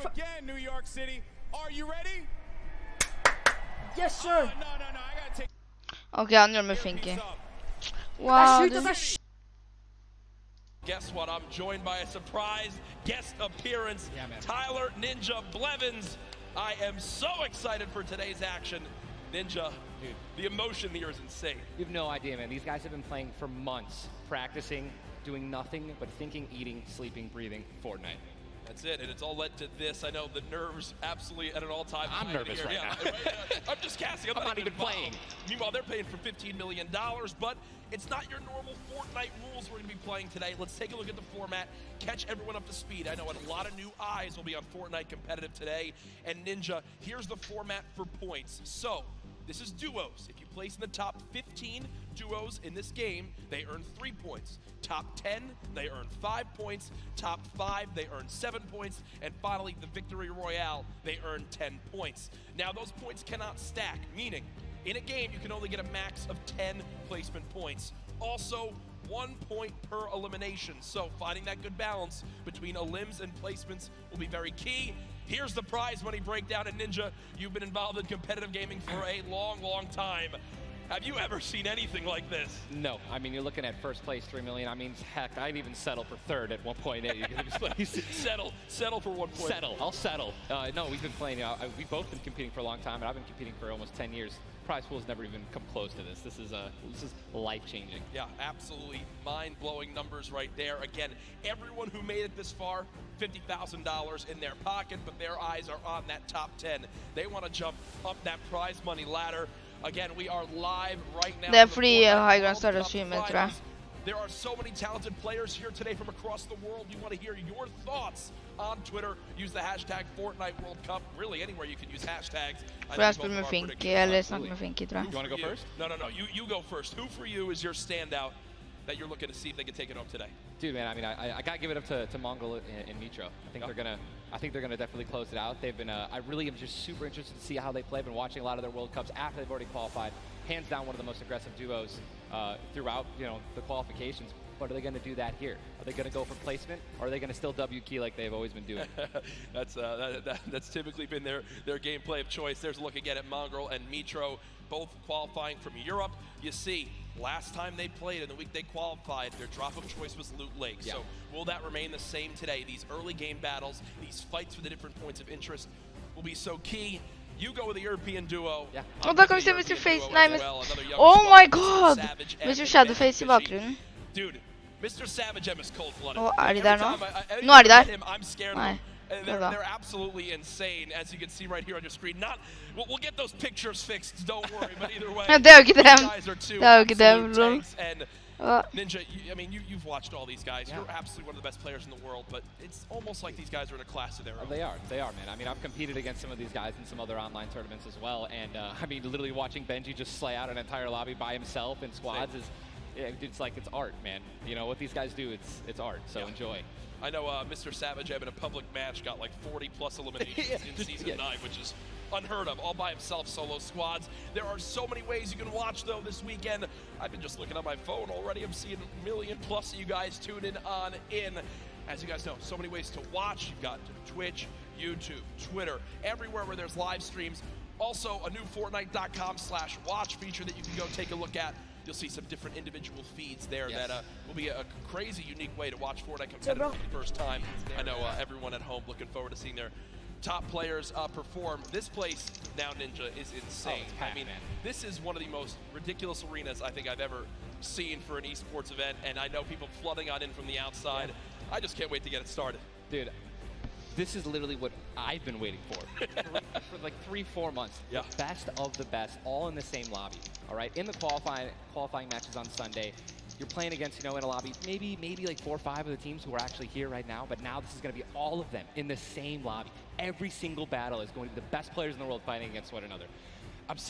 Yes, sir. Ok, han gjør det med Finky. Det Wow. er sjukt at det er Guess what? I'm joined by a surprise guest appearance, Tyler Ninja Blevins. I am so excited for today's action. Ninja, dude, the emotion here is insane. You have no idea, man. These guys have been playing for months, practicing, doing nothing but thinking, eating, sleeping, breathing Fortnite. That's it, and it's all led to this. I know the nerves absolutely at an all-time high. I'm nervous here. right now. I'm just casting. I'm not even playing. Meanwhile, they're paying for $15 million, but it's not your normal Fortnite rules we're going to be playing today. Let's take a look at the format, catch everyone up to speed. I know a lot of new eyes will be on Fortnite competitive today. And Ninja, here's the format for points. So, this is duos. If you place in the top 15 duos in this game, they earn 3 points. Top 10, they earn 5 points. Top 5, they earn 7 points. And finally, the Victory Royale, they earn 10 points. Now, those points cannot stack, meaning in a game, you can only get a max of 10 placement points. Also, 1 point per elimination. So finding that good balance between elims and placements will be very key. Here's the prize money breakdown. And Ninja, you've been involved in competitive gaming for a long, long time. Have you ever seen anything like this? No, I mean, you're looking at first place, 3 million. I mean, heck, I'd even settle for third at 1.8. settle for 1 point. Settle, I'll settle. No, we've been playing, we've both been competing for a long time, and I've been competing for almost 10 years. Prize pool's never even come close to this. This is life-changing. Yeah, absolutely mind-blowing numbers right there. Again, everyone who made it this far, $50,000 in their pocket, but their eyes are on that top 10. They want to jump up that prize money ladder. Again, we are live right now. Det er fordi Highground startet streamen, tror jeg. There are so many talented players here today from across the world. We want to hear your thoughts on Twitter. Use the hashtag Fortnite World Cup. Really, anywhere you can use hashtags. For jeg spiller med Finky, eller snakker med Finky, tror jeg. You want to go first? No. You go first. Who for you is your standout that you're looking to see if they can take it home today? Dude, man, I mean, I gotta give it up to Mongol and Mitro. I think they're gonna definitely close it out. They've been, I really am just super interested to see how they play. I've been watching a lot of their World Cups after they've already qualified. Hands down, one of the most aggressive duos throughout, the qualifications. But are they going to do that here? Are they going to go for placement, or are they going to still W key like they've always been doing? That's typically been their gameplay of choice. There's a look again at Mongol and Mitro, both qualifying from Europe. You see, last time they played in the week they qualified, their drop of choice was Loot Lake. Yeah. So will that remain the same today? These early game battles, these fights for the different points of interest will be so key. You go with the European duo. Yeah. Og da kan vi se Mr. Face. Nei, men... Oh my god! Mr. Shadowface i bakgrunnen. Dude, Mr. Savage M is cold-blooded. Å, er de der nå? Nå er de der. I'm scared Nei. They're absolutely insane, as you can see right here on your screen. We'll get those pictures fixed, don't worry, but either way, Det er jo ikke dem. guys are two Det er jo ikke dem, absolute lol. tanks, and Ninja, I mean, you've watched all these guys. You're absolutely one of the best players in the world, but it's almost like these guys are in a class of their own. They are, man. I mean, I've competed against some of these guys in some other online tournaments as well, and I mean, literally watching Benji just slay out an entire lobby by himself in squads is it's like it's art, man. You know what these guys do? It's art. So enjoy. I know Mr. Savage having a public match got like 40+ eliminations in Season 9, which is unheard of, all by himself, solo squads. There are so many ways you can watch, though, this weekend. I've been just looking at my phone already. I'm seeing 1 million+ of you guys tuning on in. As you guys know, so many ways to watch. You've got Twitch, YouTube, Twitter, everywhere where there's live streams. Also, a new Fortnite.com/watch feature that you can go take a look at. You'll see some different individual feeds there that will be a crazy, unique way to watch Fortnite competitive for the first time. I know everyone at home looking forward to seeing their top players perform. This place now, Ninja, is insane. I mean, this is one of the most ridiculous arenas I think I've ever seen for an esports event, and I know people flooding on in from the outside. I just can't wait to get it started. Dude, this is literally what I've been waiting for like 3-4 months. The best of the best, all in the same lobby. All right, in the qualifying matches on Sunday, you're playing against, in a lobby, maybe like 4 or 5 of the teams who are actually here right now. But now this is going to be all of them in the same lobby. Every single battle is going to be the best players in the world fighting against one another.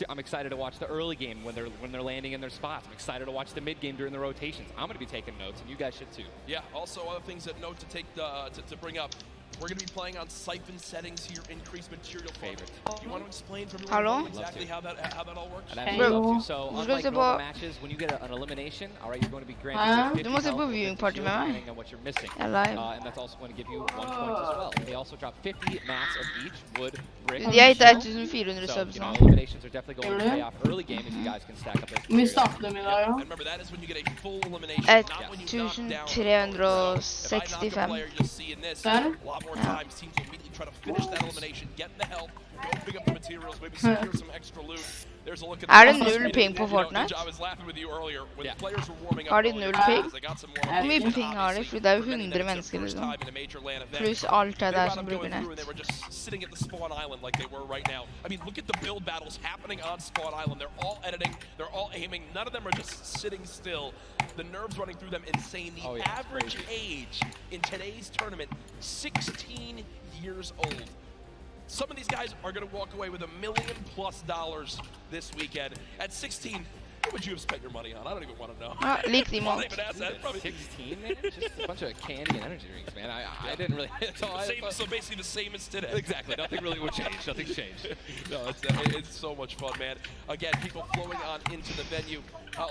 I'm excited to watch the early game when they're landing in their spots. I'm excited to watch the mid game during the rotations. I'm going to be taking notes, and you guys should too. Yeah. Also, other things that note to take to bring up. We're going to be playing on siphon settings here, increased material favorite. You want to explain for everyone exactly how that all works? And I'd love to. So, unlike normal matches, when you get an elimination, all right, you're going to be granted 50 health depending on what you're missing. And that's also going to give you 1 point as well. They also drop 50 mats of each wood, brick, De är inte 1400 subs. Eliminations are definitely going to pay off early game if you guys can stack up those. And remember, that is when you get a full elimination, not when you knock down. 1365. More times, teams will immediately try to finish that elimination, get in the help, go pick up the materials, maybe secure some extra loot. There's a look at Är det null ping på Fortnite? I was laughing with you earlier when the players were warming up. Har de null ping? Hur mycket ping har de? För det är 100 människor liksom. Plus allt det där som brukar nät. They were just sitting at the spawn island like they were right now. I mean, look at the build battles happening on spawn island. They're all editing, they're all aiming. None of them are just sitting still. The nerves running through them insane. The average age in today's tournament, 16 years old. Some of these guys are going to walk away with $1 million+ this weekend. At 16, what would you have spent your money on? I don't even want to know. Likt i mått. 16, man? Just a bunch of candy and energy drinks, man. I didn't really... So basically the same as today. Exactly. Nothing really would change. Nothing's changed. No, it's so much fun, man. Again, people flowing on into the venue,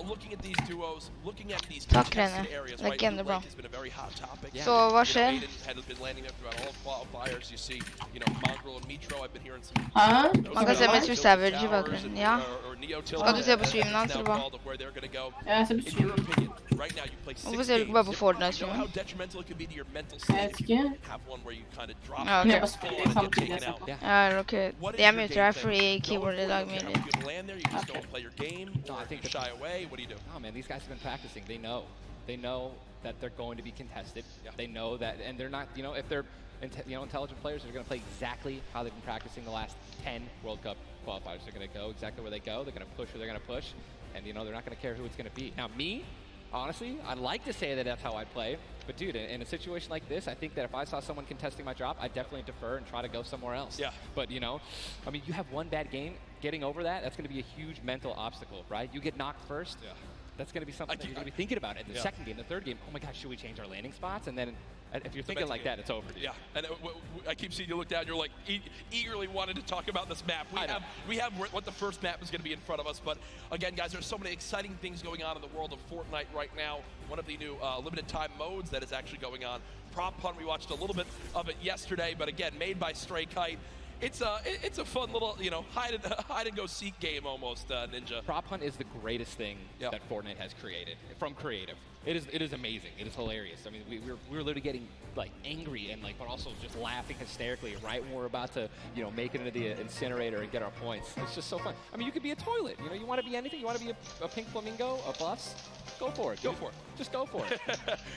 looking at these duos, looking at these contested areas. Right? Blue Lake has been a very hot topic. Så vad sker? Aiden has been landing there throughout all qualifiers. You see, Mongrel and Mitro. I've been hearing some... Man kan se Mr. Savage i bakgrunden, ja. Ska du se på streamen hans, eller vad? Jag ser på streamen. Hvorfor ser du ikke bare på Fortnite-streamen? Jag vet inte. Ja, okej. Jag mutar här free keyboard i dag, Millie. No, I think shy away. What do you do? No, man, these guys have been practicing. They know that they're going to be contested. They know that, and they're not, if they're, intelligent players, they're going to play exactly how they've been practicing the last 10 World Cup qualifiers. They're going to go exactly where they go. They're going to push where they're going to push, and they're not going to care who it's going to be. Now, me, honestly, I'd like to say that that's how I play, but dude, in a situation like this, I think that if I saw someone contesting my drop, I'd definitely defer and try to go somewhere else. Yeah. But I mean, you have one bad game, getting over that's going to be a huge mental obstacle, right? You get knocked first. Yeah. That's going to be something that you're going to be thinking about. In the second game, the third game, oh my gosh, should we change our landing spots? And then if you're thinking like that, it's over. Dude. Yeah, and I keep seeing you look down. You're like eagerly wanting to talk about this map. We have what the first map is going to be in front of us. But again, guys, there's so many exciting things going on in the world of Fortnite right now. One of the new limited time modes that is actually going on. Prop Hunt, we watched a little bit of it yesterday, but again, made by Stray Kite. It's a fun little, hide and go seek game almost, Ninja. Prop Hunt is the greatest thing that Fortnite has created from creative. It is amazing. It is hilarious. I mean, we're literally getting like angry and but also just laughing hysterically right when we're about to make it into the incinerator and get our points. It's just so fun. I mean, you could be a toilet. You want to be anything. You want to be a pink flamingo, a bus. Go for it. Go for it. Just go for it.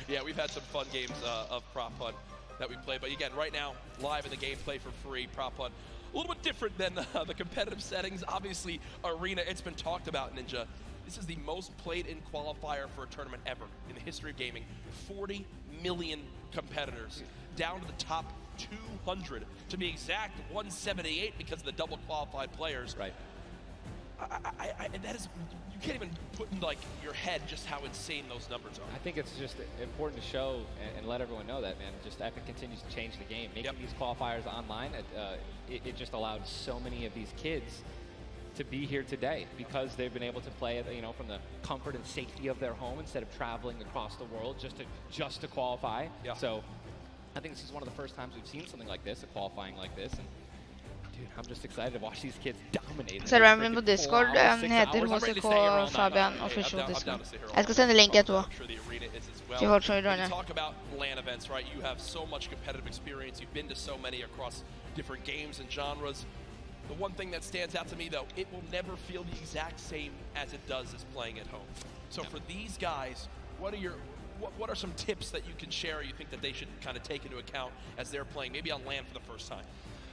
Yeah, we've had some fun games of Prop Hunt that we play, but again, right now, live in the gameplay for free, Prop Hunt. A little bit different than the competitive settings. Obviously, Arena, it's been talked about, Ninja. This is the most played in qualifier for a tournament ever in the history of gaming. 40 million competitors, down to the top 200. To be exact, 178 because of the double qualified players. Right. that is, you can't even put in like your head just how insane those numbers are. I think it's just important to show and let everyone know that, man. Just Epic continues to change the game. Making these qualifiers online, it just allowed so many of these kids to be here today because they've been able to play it, you know, from the comfort and safety of their home instead of traveling across the world just to qualify. Yeah. So I think this is one of the first times we've seen something like this, a qualifying like this. And dude, I'm just excited to watch these kids dominate. Ser hvem på Discord, heter HCK Fabian Official Discord. Jeg skal sende link etterpå. Til folk som vil joine. Talk about LAN events, right? You have so much competitive experience. You've been to so many across different games and genres. The one thing that stands out to me, though, it will never feel the exact same as it does as playing at home. So for these guys, what are some tips that you can share you think that they should kind of take into account as they're playing, maybe on LAN for the first time?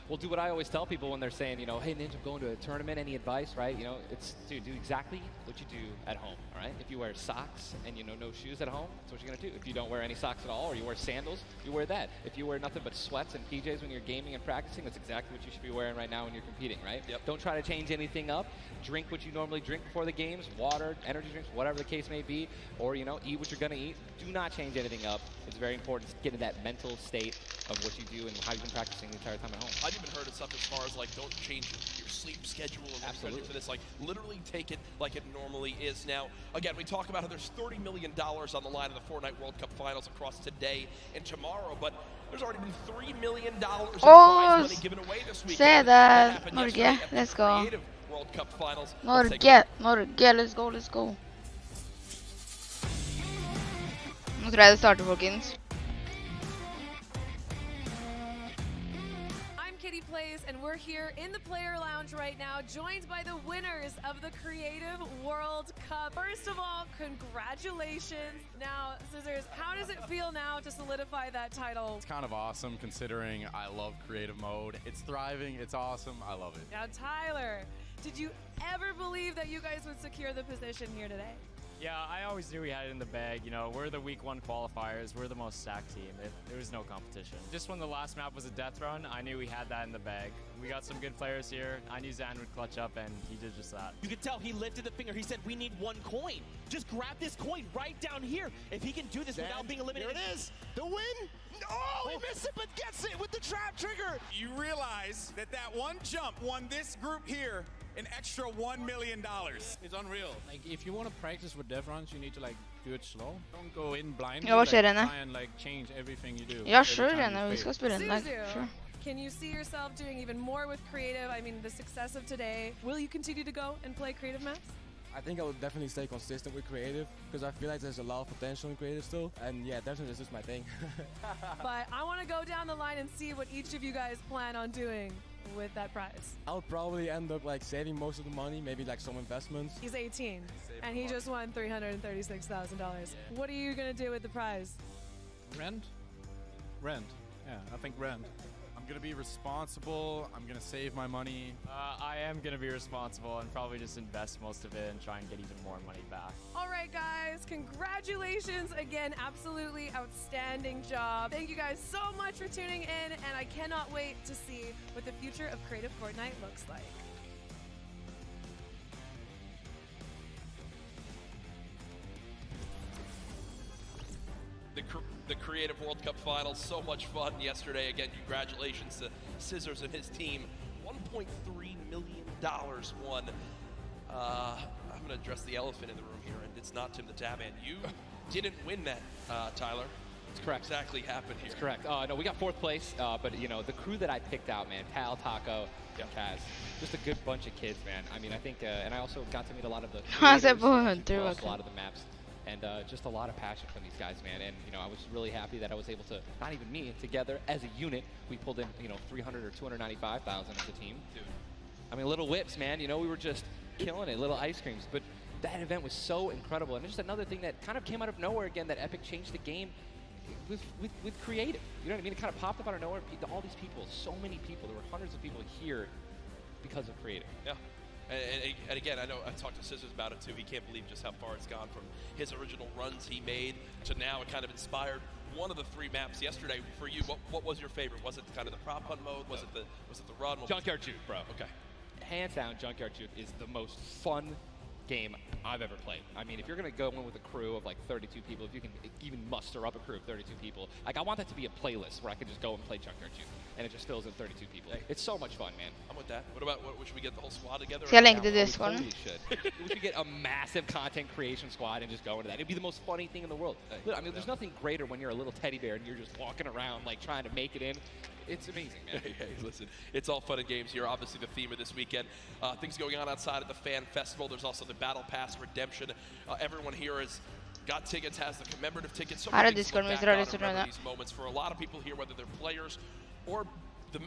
Well, do what I always tell people when they're saying, you know, hey, Ninja, I'm going to a tournament, any advice, right? You know, it's, dude, do exactly what you do at home, all right? If you wear socks and, you know, no shoes at home, that's what you're going to do. If you don't wear any socks at all or you wear sandals, you wear that. If you wear nothing but sweats and PJs when you're gaming and practicing, that's exactly what you should be wearing right now when you're competing, right? Yep. Don't try to change anything up. Drink what you normally drink before the games, water, energy drinks, whatever the case may be, or, you know, eat what you're going to eat. Do not change anything up. It's very important to get in that mental state of what you do and how you've been practicing the entire time at home. I've even heard of stuff as far as like don't change your sleep schedule or Absolutely. for this. Like literally take it like it normally is. Now, again, we talk about how there's $30 million on the line in the Fortnite World Cup Finals across today and tomorrow, but there's already been $3 million in prize money given away this week. Se där, Norge, let's go. World Cup Finals. Norge, let's go. Nu tror jag det startar, folkens. Kitty Plays, and we're here in the player lounge right now, joined by the winners of the Creative World Cup. First of all, congratulations. Now, Scissors, how does it feel now to solidify that title? It's kind of awesome considering I love creative mode. It's thriving, it's awesome, I love it. Now, Tyler, did you ever believe that you guys would secure the position here today? Yeah, I always knew we had it in the bag. You know, we're the week 1 qualifiers. We're the most stacked team. There was no competition. Just when the last map was a death run, I knew we had that in the bag. We got some good players here. I knew Zan would clutch up, and he did just that. You could tell he lifted the finger. He said, we need 1 coin. Just grab this coin right down here. If he can do this without being eliminated. Here it is. The win. Oh, he missed it, but gets it with the trap trigger. You realize that one jump won this group here an extra $1 million. It's unreal. Like, if you want to practice with death runs, you need to like do it slow. Don't go in blind. Jag kör den. Try and like change everything you do. Jag kör den. Vi ska spela den. Sure. Can you see yourself doing even more with creative? I mean, the success of today. Will you continue to go and play creative maps? I think I would definitely stay consistent with creative because I feel like there's a lot of potential in creative still. And yeah, definitely this is my thing. But I want to go down the line and see what each of you guys plan on doing with that prize. I would probably end up like saving most of the money, maybe like some investments. He's 18 and he just won $336,000. What are you going to do with the prize? Rent? Yeah, I think rent. I'm going to be responsible. I'm going to save my money. I am going to be responsible and probably just invest most of it and try and get even more money back. All right, guys, congratulations again. Absolutely outstanding job. Thank you guys so much for tuning in, and I cannot wait to see what the future of Creative Fortnite looks like. The Creative World Cup Finals, so much fun yesterday. Again, congratulations to Scissors and his team. $1.3 million won. I'm going to address the elephant in the room here, and it's not Tim the Tabman. You didn't win that, Tyler. That's correct. What exactly happened here? That's correct. No, we got 4th place, but you know, the crew that I picked out, man, Tal, Taco, Kaz, just a good bunch of kids, man. I mean, I think, and I also got to meet a lot of the creators across a lot of the maps. And just a lot of passion from these guys, man. And, you know, I was really happy that I was able to, not even me, together as a unit, we pulled in, you know, 300 or 295,000 as a team. Dude. I mean, little whips, man. You know, we were just killing it, little ice creams. But that event was so incredible. And just another thing that kind of came out of nowhere again, that Epic changed the game with creative. You know what I mean? It kind of popped up out of nowhere. All these people, so many people, there were hundreds of people here because of creative. Yeah. And again, I know I talked to Scissors about it too. He can't believe just how far it's gone from his original runs he made to now it kind of inspired one of the 3 maps yesterday for you. What was your favorite? Was it kind of the prop hunt mode? Was it the run? Junkyard Juke, bro. Okay. hands down, Junkyard Juke is the most fun game I've ever played. I mean, if you're gonna go in with a crew of like 32 people, if you can even muster up a crew of 32 people, like I want that to be a playlist where I can just go and play Junkyard Juke, and it just fills in 32 people. It's so much fun, man. I'm with that. What about, should we get the whole squad together? Ska jag länka till Discord? We should. We should get a massive content creation squad and just go into that. It'd be the most funny thing in the world. I mean, there's nothing greater when you're a little teddy bear and you're just walking around like trying to make it in. It's amazing, man. Hey, listen, it's all fun and games here. Obviously, the theme of this weekend. Things going on outside of the fan festival. There's also the Battle Pass redemption. Everyone here has got tickets, has the commemorative tickets. So Här är many things to Discord, look men back on drar and det remember så these moments. For a lot of people here, whether they're players or the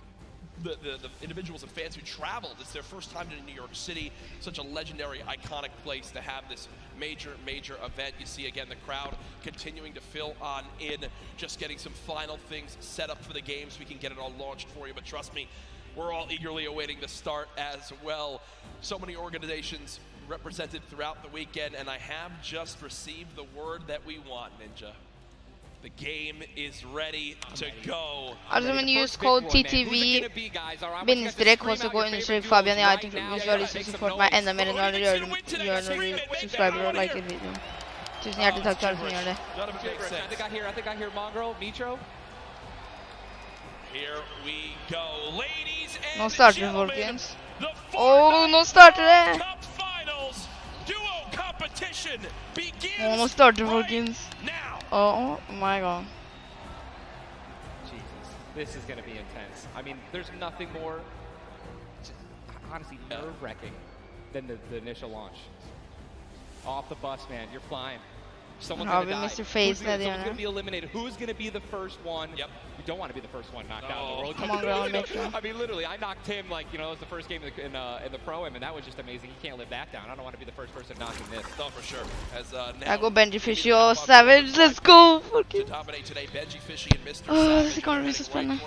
individuals and fans who traveled, it's their first time to New York City, such a legendary, iconic place to have this major event. You see again the crowd continuing to fill on in, just getting some final things set up for the games. We can get it all launched for you, but trust me, we're all eagerly awaiting the start as well. So many organizations represented throughout the weekend, and I have just received the word that we want, Ninja. The game is ready to go. Alltså men use code TTV bindestrek och så går understreck Fabian i iTunes om du har lust att support mig ända mer än vad du gör när du subscriber och likar videon. Tusen hjärtligt tack för att ni gör det. I think I hear Mongrel, Nitro. Here we go, ladies and Någon startar folkens. Någon startar det! Någon startar folkens. Oh my god. Jesus, this is going to be intense. I mean, there's nothing more, honestly, nerve-wracking than the initial launch. Off the bus, man, you're flying. Someone's going to die. Mr. Face someone's going to be eliminated. Who's going to be the first one? Yep. You don't want to be the first one knocked out in the World Cup. I mean, literally, I knocked him like, you know, it was the first game in the Pro-Am, and that was just amazing. He can't live that down. I don't want to be the first person knocking this. No, for sure. As I go Benji Fishy och Savage. Let's go! To dominate today, Benji Fishy and Mr. Savage. Det kommer bli så spännande.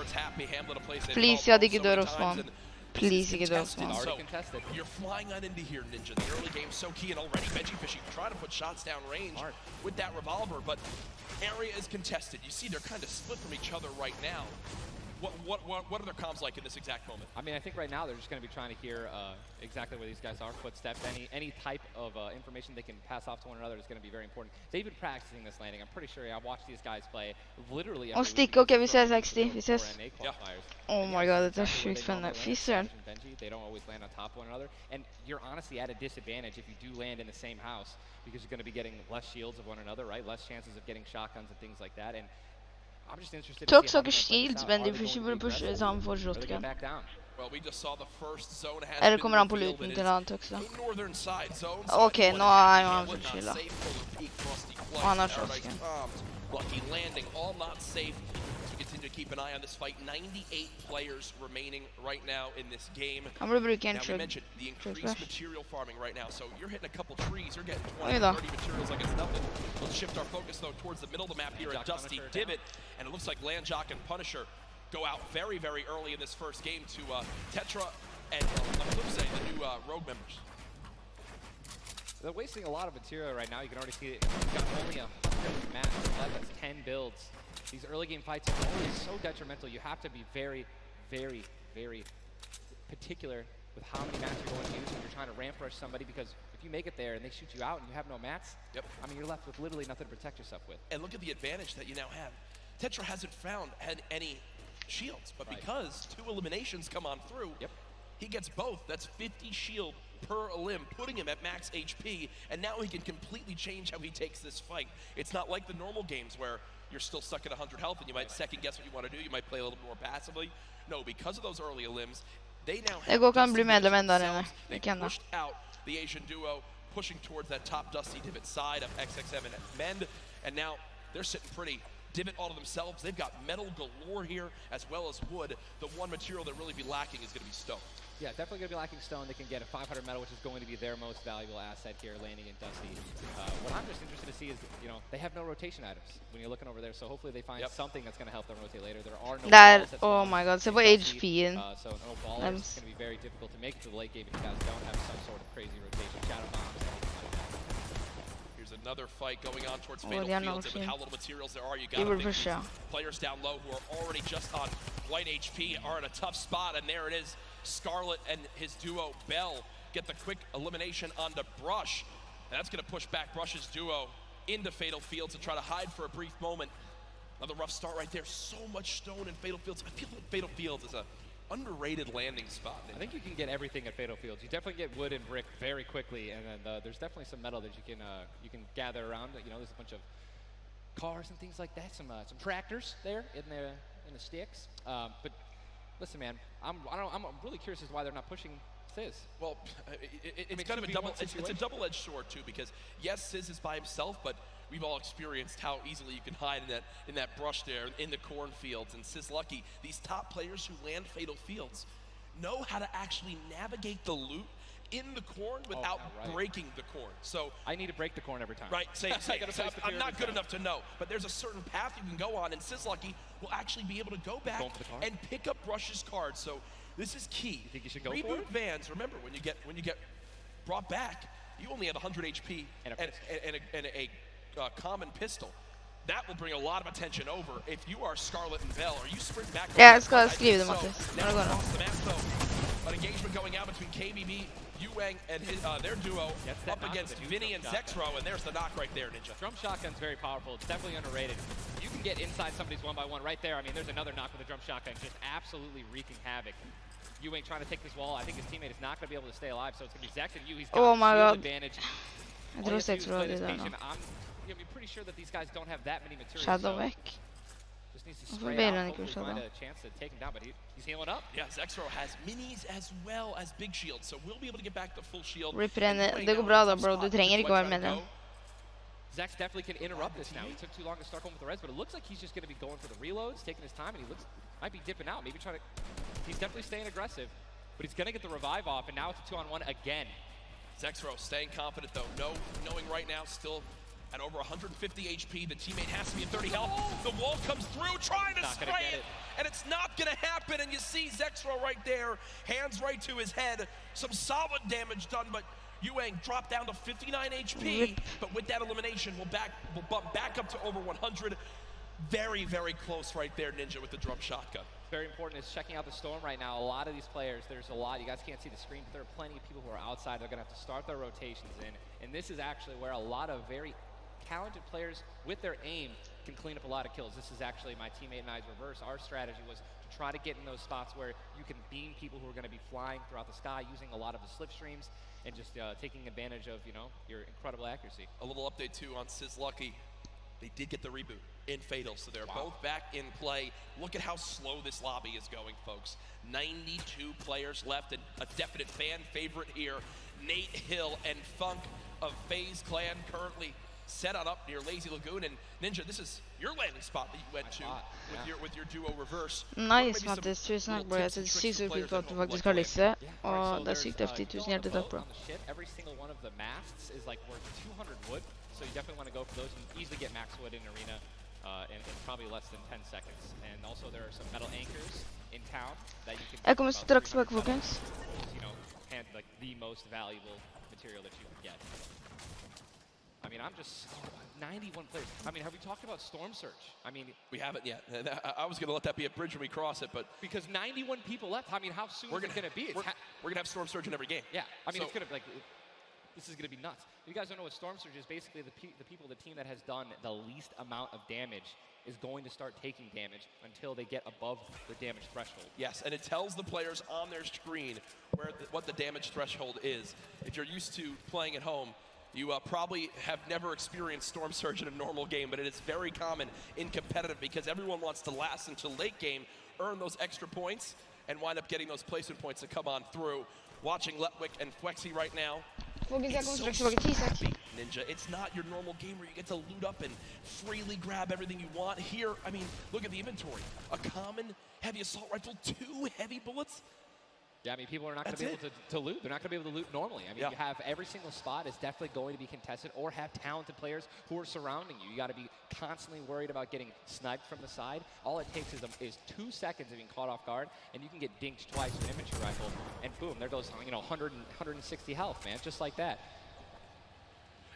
Please, jag digger Dörrosman. Please, you get those ones. So, you're flying on into here, Ninja. The early game's so key, and already Benji Fishy trying to put shots down range with that revolver, but area is contested. You see they're kind of split from each other right now. What are their comms like in this exact moment? I mean, I think right now they're just going to be trying to hear exactly where these guys are, footsteps, any type of information they can pass off to one another is going to be very important. They've been practicing this landing. I'm pretty sure I've watched these guys play literally every stick, okej, vi ses 60, vi ses. Yeah. Oh my god, det är sjukt spännande. Fy sören. They don't always land on top of one another, and you're honestly at a disadvantage if you do land in the same house because you're going to be getting less shields of one another, right? Less chances of getting shotguns and things like that, and I'm just interested to see how they shields, men det försöker väl pusha så han får shotgun. Well, we just saw the first zone has Eller kommer han på luten till han också? northern side zone. Okej, nu har han fått chilla. Och han har shotgun. Lucky landing, all not safe. So we continue to keep an eye on this fight. 98 players remaining right now in this game. Han borde bruka en now we mentioned the increased material farming right now. So you're hitting a couple trees, you're getting 20, 30 materials like it's nothing. Let's shift our focus though towards the middle of the map here at Dusty Divot. And it looks like Landjock and Punisher go out very, very early in this first game to Tetra and on the flip side, the new Rogue members. They're wasting a lot of material right now. You can already see it. You've got only 100 mats left. That's 10 builds. These early game fights are always so detrimental. You have to be very, very, very particular with how many mats you're going to use when you're trying to ramp rush somebody, because if you make it there and they shoot you out and you have no mats, I mean, you're left with literally nothing to protect yourself with. And look at the advantage that you now have. Tetra hasn't found any shields, but because 2 eliminations come on through, he gets both. That's 50 shield per elim, putting him at max HP, and now he can completely change how he takes this fight. It's not like the normal games where you're still stuck at 100 health and you might second guess what you want to do. You might play a little more passively. No, because of those early elims, they now have they pushed out the Asian duo, pushing towards that top Dusty Divot side of XXM and Mend, and now they're sitting pretty. Divot all to themselves. They've got metal galore here as well as wood. The one material that really be lacking is going to be stone. Yeah, definitely going to be lacking stone. They can get a 500 metal, which is going to be their most valuable asset here, landing in Dusty. What I'm just interested to see is, you know, they have no rotation items when you're looking over there, so hopefully they find something that's going to help them rotate later. There are no balls. Oh my god, se på HP in. So no ballers. It's going to be very difficult to make it to the late game if you guys don't have some sort of crazy rotation. Shadow bombs, anything like that. Here's another fight going on towards Fatal Fields, and with how little materials there are, you got to think players down low who are already just on white HP are in a tough spot, and there it is. Scarlet and his duo, Bell, get the quick elimination onto Brush. And that's going to push back Brush's duo into Fatal Fields and try to hide for a brief moment. Another rough start right there. So much stone in Fatal Fields. I feel like Fatal Fields is a underrated landing spot. I think you can get everything at Fatal Fields. You definitely get wood and brick very quickly, and then there's definitely some metal that you can gather around. You know, there's a bunch of cars and things like that. Some tractors there in the sticks. But listen, man, I'm really curious as to why they're not pushing Sizz. Well, it's kind of a double-edged sword too, because yes, Sizz is by himself, but we've all experienced how easily you can hide in that brush there in the cornfields. And Sizz Lucky, these top players who land Fatal Fields, know how to actually navigate the loot in the corn without breaking the corn. So I need to break the corn every time. Right, same. I'm not good enough to know, but there's a certain path you can go on, and Sizz Lucky will actually be able to go back and pick up Brush's card. So this is key. You think you should go Reboot for it? Vans, remember, when you get brought back, you only have 100 HP and a common pistol. That will bring a lot of attention over. If you are Scarlet and Bell, are you sprinting back? Ja, jag ska skriva det, Mattis. Now across the map, though, an engagement going out between KBB, Yuang, and their duo up against Vinny and Zexro, and there's the knock right there, Ninja. Drum shotgun's very powerful. It's definitely underrated. You can get inside somebody's 1-by-1 right there. I mean, there's another knock with a drum shotgun, just absolutely wreaking havoc. Yuang trying to take this wall. I think his teammate is not going to be able to stay alive, so it's going to be Zex and Yu. He's got shield advantage. Jag tror Zexro hade den. I'm pretty sure that these guys don't have that many materials. Shadow väck. Just needs to Varför spray ber it han out, inte hopefully Shadow? find a chance to take him down, but he's healing up. Yeah, Zexro has minis as well as big shields, so we'll be able to get back the full shield. Ripper den, det går bra då bro, du tränger inte vara med den. Zex definitely can interrupt this now. He took too long to start going with the res, but it looks like he's just going to be going for the reloads, taking his time, and he might be dipping out, maybe trying to. He's definitely staying aggressive, but he's going to get the revive off, and now it's a 2-on-1 again. Zexro staying confident though, knowing right now still at over 150 HP, the teammate has to be at 30 health. The wall comes through, trying to spray it, and it's not gonna happen, and you see Zexro right there, hands right to his head, some solid damage done, but Yuang dropped down to 59 HP, but with that elimination, we'll bump back up to over 100. Very, very close right there, Ninja, with the drum shotgun. Very important is checking out the storm right now. A lot of these players, there's a lot, you guys can't see the screen, but there are plenty of people who are outside. They're gonna have to start their rotations in, and this is actually where a lot of very talented players with their aim can clean up a lot of kills. This is actually my teammate and I's reverse. Our strategy was to try to get in those spots where you can beam people who are going to be flying throughout the sky using a lot of the slipstreams and just taking advantage of, you know, your incredible accuracy. A little update too on Sizz Lucky. They did get the reboot in Fatal, so they're both back in play. Look at how slow this lobby is going, folks. 92 players left, and a definite fan favorite here. Nate Hill and Funk of FaZe Clan currently set on up near Lazy Lagoon, and Ninja, this is your landing spot that you went to with your duo reverse. Nice Mattis, tusen tack bro. Jag sätter sykt på att du faktiskt har lisse. Och det är sykt häftigt, tusen hjärtligt tack bro. Every single one of the masts is like worth 200 wood, so you definitely want to go for those and easily get max wood in arena in probably less than 10 seconds. And also there are some metal anchors in town that you can. Jag kommer strax tillbaka folkens. You know, and like the most valuable material that you can get. I mean, I'm just 91 players. I mean, have we talked about Storm Surge? I mean, we haven't yet. I was going to let that be a bridge when we cross it, but because 91 people left. I mean, how soon is it going to be? We're going to have Storm Surge in every game. Yeah, I mean, it's going to be like. This is going to be nuts. You guys don't know what Storm Surge is. Basically, the team that has done the least amount of damage is going to start taking damage until they get above the damage threshold. Yes, and it tells the players on their screen what the damage threshold is. If you're used to playing at home, you probably have never experienced Storm Surge in a normal game, but it is very common in competitive because everyone wants to last until late game, earn those extra points, and wind up getting those placement points to come on through. Watching Letwick and Flexi right now. It's so scrappy, Ninja. It's not your normal game where you get to loot up and freely grab everything you want. Here, I mean, look at the inventory. A common heavy assault rifle, 2 heavy bullets. Yeah, I mean, people are not going to be able to loot. They're not going to be able to loot normally. I mean, you have every single spot is definitely going to be contested or have talented players who are surrounding you. You got to be constantly worried about getting sniped from the side. All it takes is 2 seconds of being caught off guard, and you can get dinked twice with an infantry rifle, and boom, there goes 160 health, man, just like that.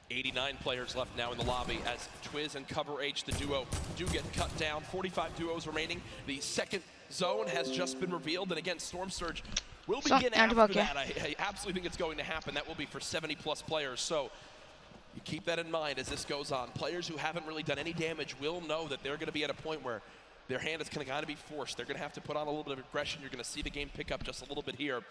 89 players left now in the lobby as Twiz and Cover H, the duo, do get cut down. 45 duos remaining. The second zone has just been revealed, and again, Storm Surge will begin after that. I absolutely think it's going to happen. That will be for 70+ players. So you keep that in mind as this goes on. Players who haven't really done any damage will know that they're going to be at a point where their hand is kind of be forced. They're going to have to put on a little bit of aggression. You're going to see the game pick up just a little bit here.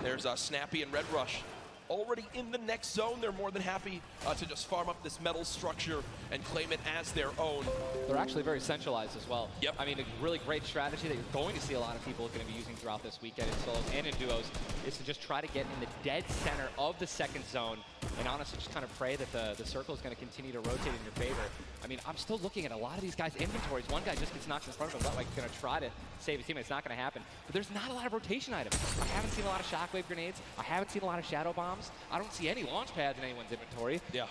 There's Snappy and Red Rush. Already in the next zone, they're more than happy to just farm up this metal structure and claim it as their own. They're actually very centralized as well. Yep. I mean, a really great strategy that you're going to see a lot of people going to be using throughout this weekend in solos and in duos is to just try to get in the dead center of the second zone and honestly just kind of pray that the circle is going to continue to rotate in your favor. I mean, I'm still looking at a lot of these guys' inventories. One guy just gets knocked in front of him. Like, going to try to save his teammate. It's not going to happen. But there's not a lot of rotation items. I haven't seen a lot of shockwave grenades. I haven't seen a lot of shadow bombs. I don't see any launch pads in anyone's inventory. Yeah.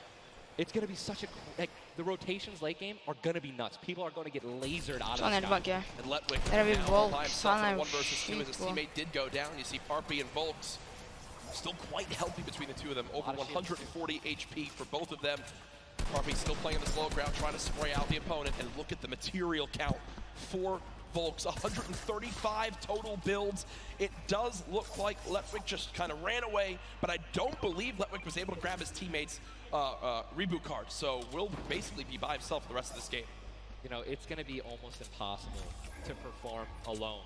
It's going to be such a, like, the rotations late game are going to be nuts. People are going to get lasered out of Han the är tillbaka. And Letwick Där har vi now Volks. by himself Han in är 1 versus 2 as his skitbra. teammate did go down. You see Parpy and Volks still quite healthy between the two of them. Over 140 HP for both of them. Parpy still playing in the slow ground, trying to spray out the opponent. And look at the material count for Volks, 135 total builds. It does look like Letwick just kind of ran away, but I don't believe Letwick was able to grab his teammates' reboot card. So will basically be by himself for the rest of this game. You know, it's going to be almost impossible to perform alone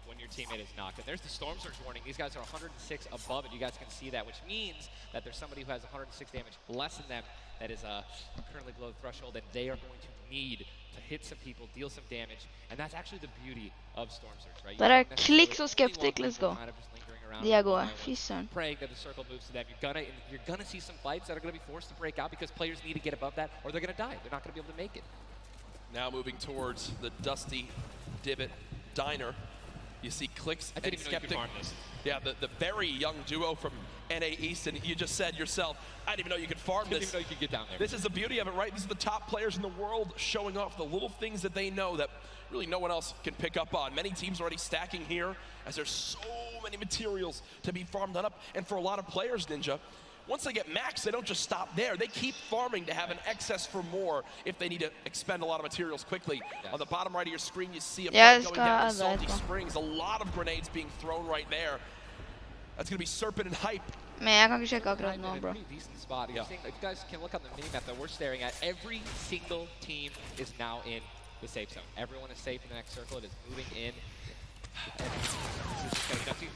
when your teammate is knocked. And there's the Storm Surge warning. These guys are 106 above it. You guys can see that, which means that there's somebody who has 106 damage less than them that is currently below the threshold, and they are going to need to hit some people, deal some damage. And that's actually the beauty of Storm Surge, right? Där är Klick och Skeptic, let's go. Diago, fy sören. Praying that the circle moves to them. You're gonna see some fights that are gonna be forced to break out because players need to get above that or they're gonna die. They're not gonna be able to make it. Now moving towards the Dusty Divot Diner. You see Clicks and Skeptic. Yeah, the very young duo from NA East, and you just said yourself, I didn't even know you could farm this. Didn't even know you could get down there. This is the beauty of it, right? These are the top players in the world showing off the little things that they know that really no one else can pick up on. Many teams already stacking here as there's so many materials to be farmed up. And for a lot of players, Ninja, once they get max, they don't just stop there. They keep farming to have an excess for more if they need to expend a lot of materials quickly. Yes. On the bottom right of your screen, you see a fight going down in Salty Springs. A lot of grenades being thrown right there. That's going to be Serpent and Hype. Men jag kan checka akkurat nu, bro. Decent spot. If you guys can look on the mini-map that we're staring at, every single team is now in the safe zone. Everyone is safe in the next circle. It is moving in.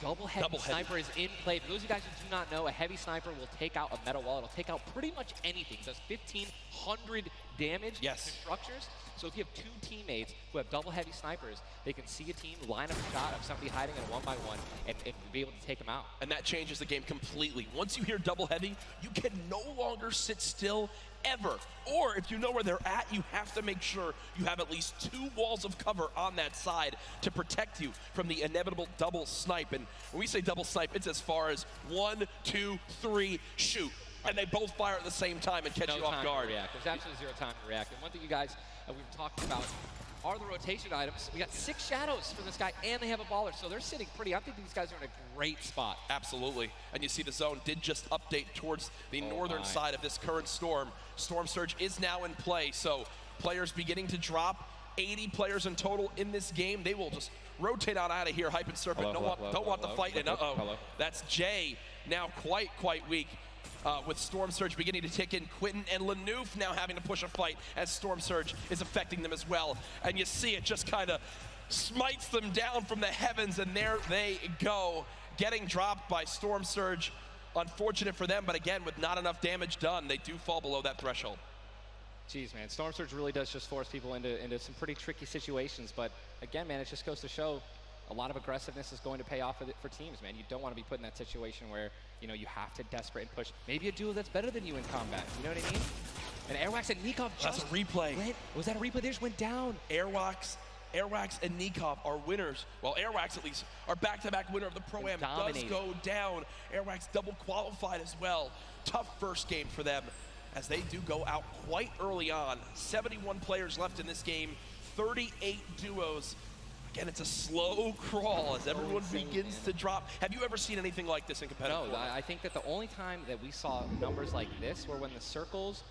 Double heavy sniper is in play. For those of you guys who do not know, a heavy sniper will take out a metal wall. It'll take out pretty much anything. It does 1,500 damage to structures. So if you have two teammates who have double heavy snipers, they can see a team, line up a shot of somebody hiding in a 1-by-1 and be able to take them out. And that changes the game completely. Once you hear double heavy, you can no longer sit still ever. Or if you know where they're at, you have to make sure you have at least 2 walls of cover on that side to protect you from the inevitable double snipe. And when we say double snipe, it's as far as 1, 2, 3, shoot. And they both fire at the same time and catch you off guard. There's absolutely 0 time to react. And one thing you guys we've talked about are the rotation items. We got 6 shadows for this guy, and they have a baller, so they're sitting pretty. I think these guys are in a great spot. Absolutely. And you see the zone did just update towards the northern side of this current storm. Storm Surge is now in play, so players beginning to drop. 80 players in total in this game. They will just rotate on out of here. Hype and Serpent don't want the fight, and that's Jay now quite weak. With Storm Surge beginning to tick in. Quentin and Lanouf now having to push a fight as Storm Surge is affecting them as well. And you see it just kind of smites them down from the heavens, and there they go. Getting dropped by Storm Surge. Unfortunate for them, but again, with not enough damage done, they do fall below that threshold. Jeez, man, Storm Surge really does just force people into some pretty tricky situations. But again, man, it just goes to show a lot of aggressiveness is going to pay off for teams, man. You don't want to be put in that situation where, you know, you have to desperate and push. Maybe a duo that's better than you in combat. You know what I mean? And Airwax and Nikov that's a replay. Was that a replay? They just went down. Airwax and Nikov are winners. Well, Airwax at least are back-to-back winner of the Pro-Am. Does go down. Airwax double qualified as well. Tough first game for them as they do go out quite early on. 71 players left in this game, 38 duos. Again, it's a slow crawl as everyone begins to drop. Have you ever seen anything like this in competitive? No, I think that the only time that we saw numbers like this were when the circles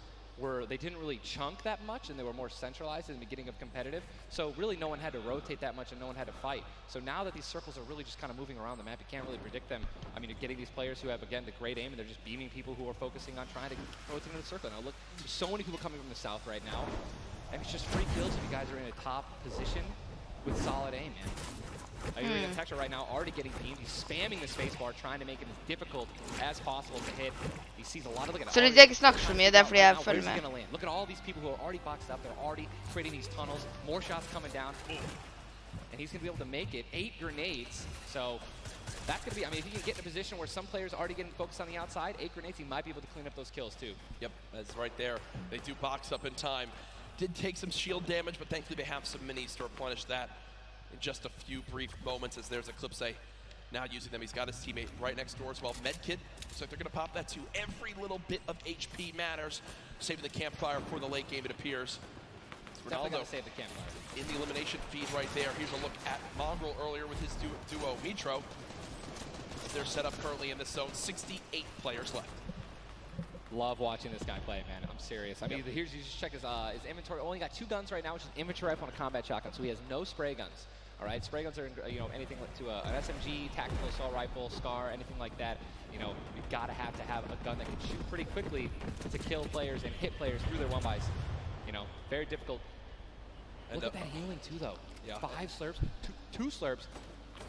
they didn't really chunk that much, and they were more centralized in the beginning of competitive. So really no one had to rotate that much and no one had to fight. So now that these circles are really just kind of moving around the map, you can't really predict them. I mean, you're getting these players who have, again, the great aim, and they're just beaming people who are focusing on trying to rotate into the circle. Now look, there's so many people coming from the south right now. And it's just free kills if you guys are in a top position with solid aim, man. You're in Texture right now, already getting beamed. He's spamming the spacebar, trying to make it as difficult as possible to hit. He sees a lot of... Så det är inte snack för mig, därför jag följer med. Look at all these people who are already boxed up. They're already creating these tunnels. More shots coming down. And he's going to be able to make it. 8 grenades. So that's going to be... I mean, if he can get in a position where some players are already getting focused on the outside, 8 grenades, he might be able to clean up those kills too. Yep, that's right there. They do box up in time. Did take some shield damage, but thankfully they have some minis to replenish that in just a few brief moments, as there's Eclipse now using them. He's got his teammate right next door as well. Medkit, so they're going to pop that too. Every little bit of HP matters. Saving the campfire for the late game, it appears. Definitely got to save the campfire. In the elimination feed right there. Here's a look at Mongrel earlier with his duo, Mitro. As they're set up currently in this zone, 68 players left. Love watching this guy play, man. I'm serious. I mean, here's, you just check his inventory. Only got 2 guns right now, which is inventory rifle and a combat shotgun. So he has no spray guns. All right, spray guns are, you know, anything to an SMG, tactical assault rifle, SCAR, anything like that. You know, you've got to have a gun that can shoot pretty quickly to kill players and hit players through their 1-bys. You know, very difficult. And look at that healing too, though. Yeah. 5 slurps, 2 slurps,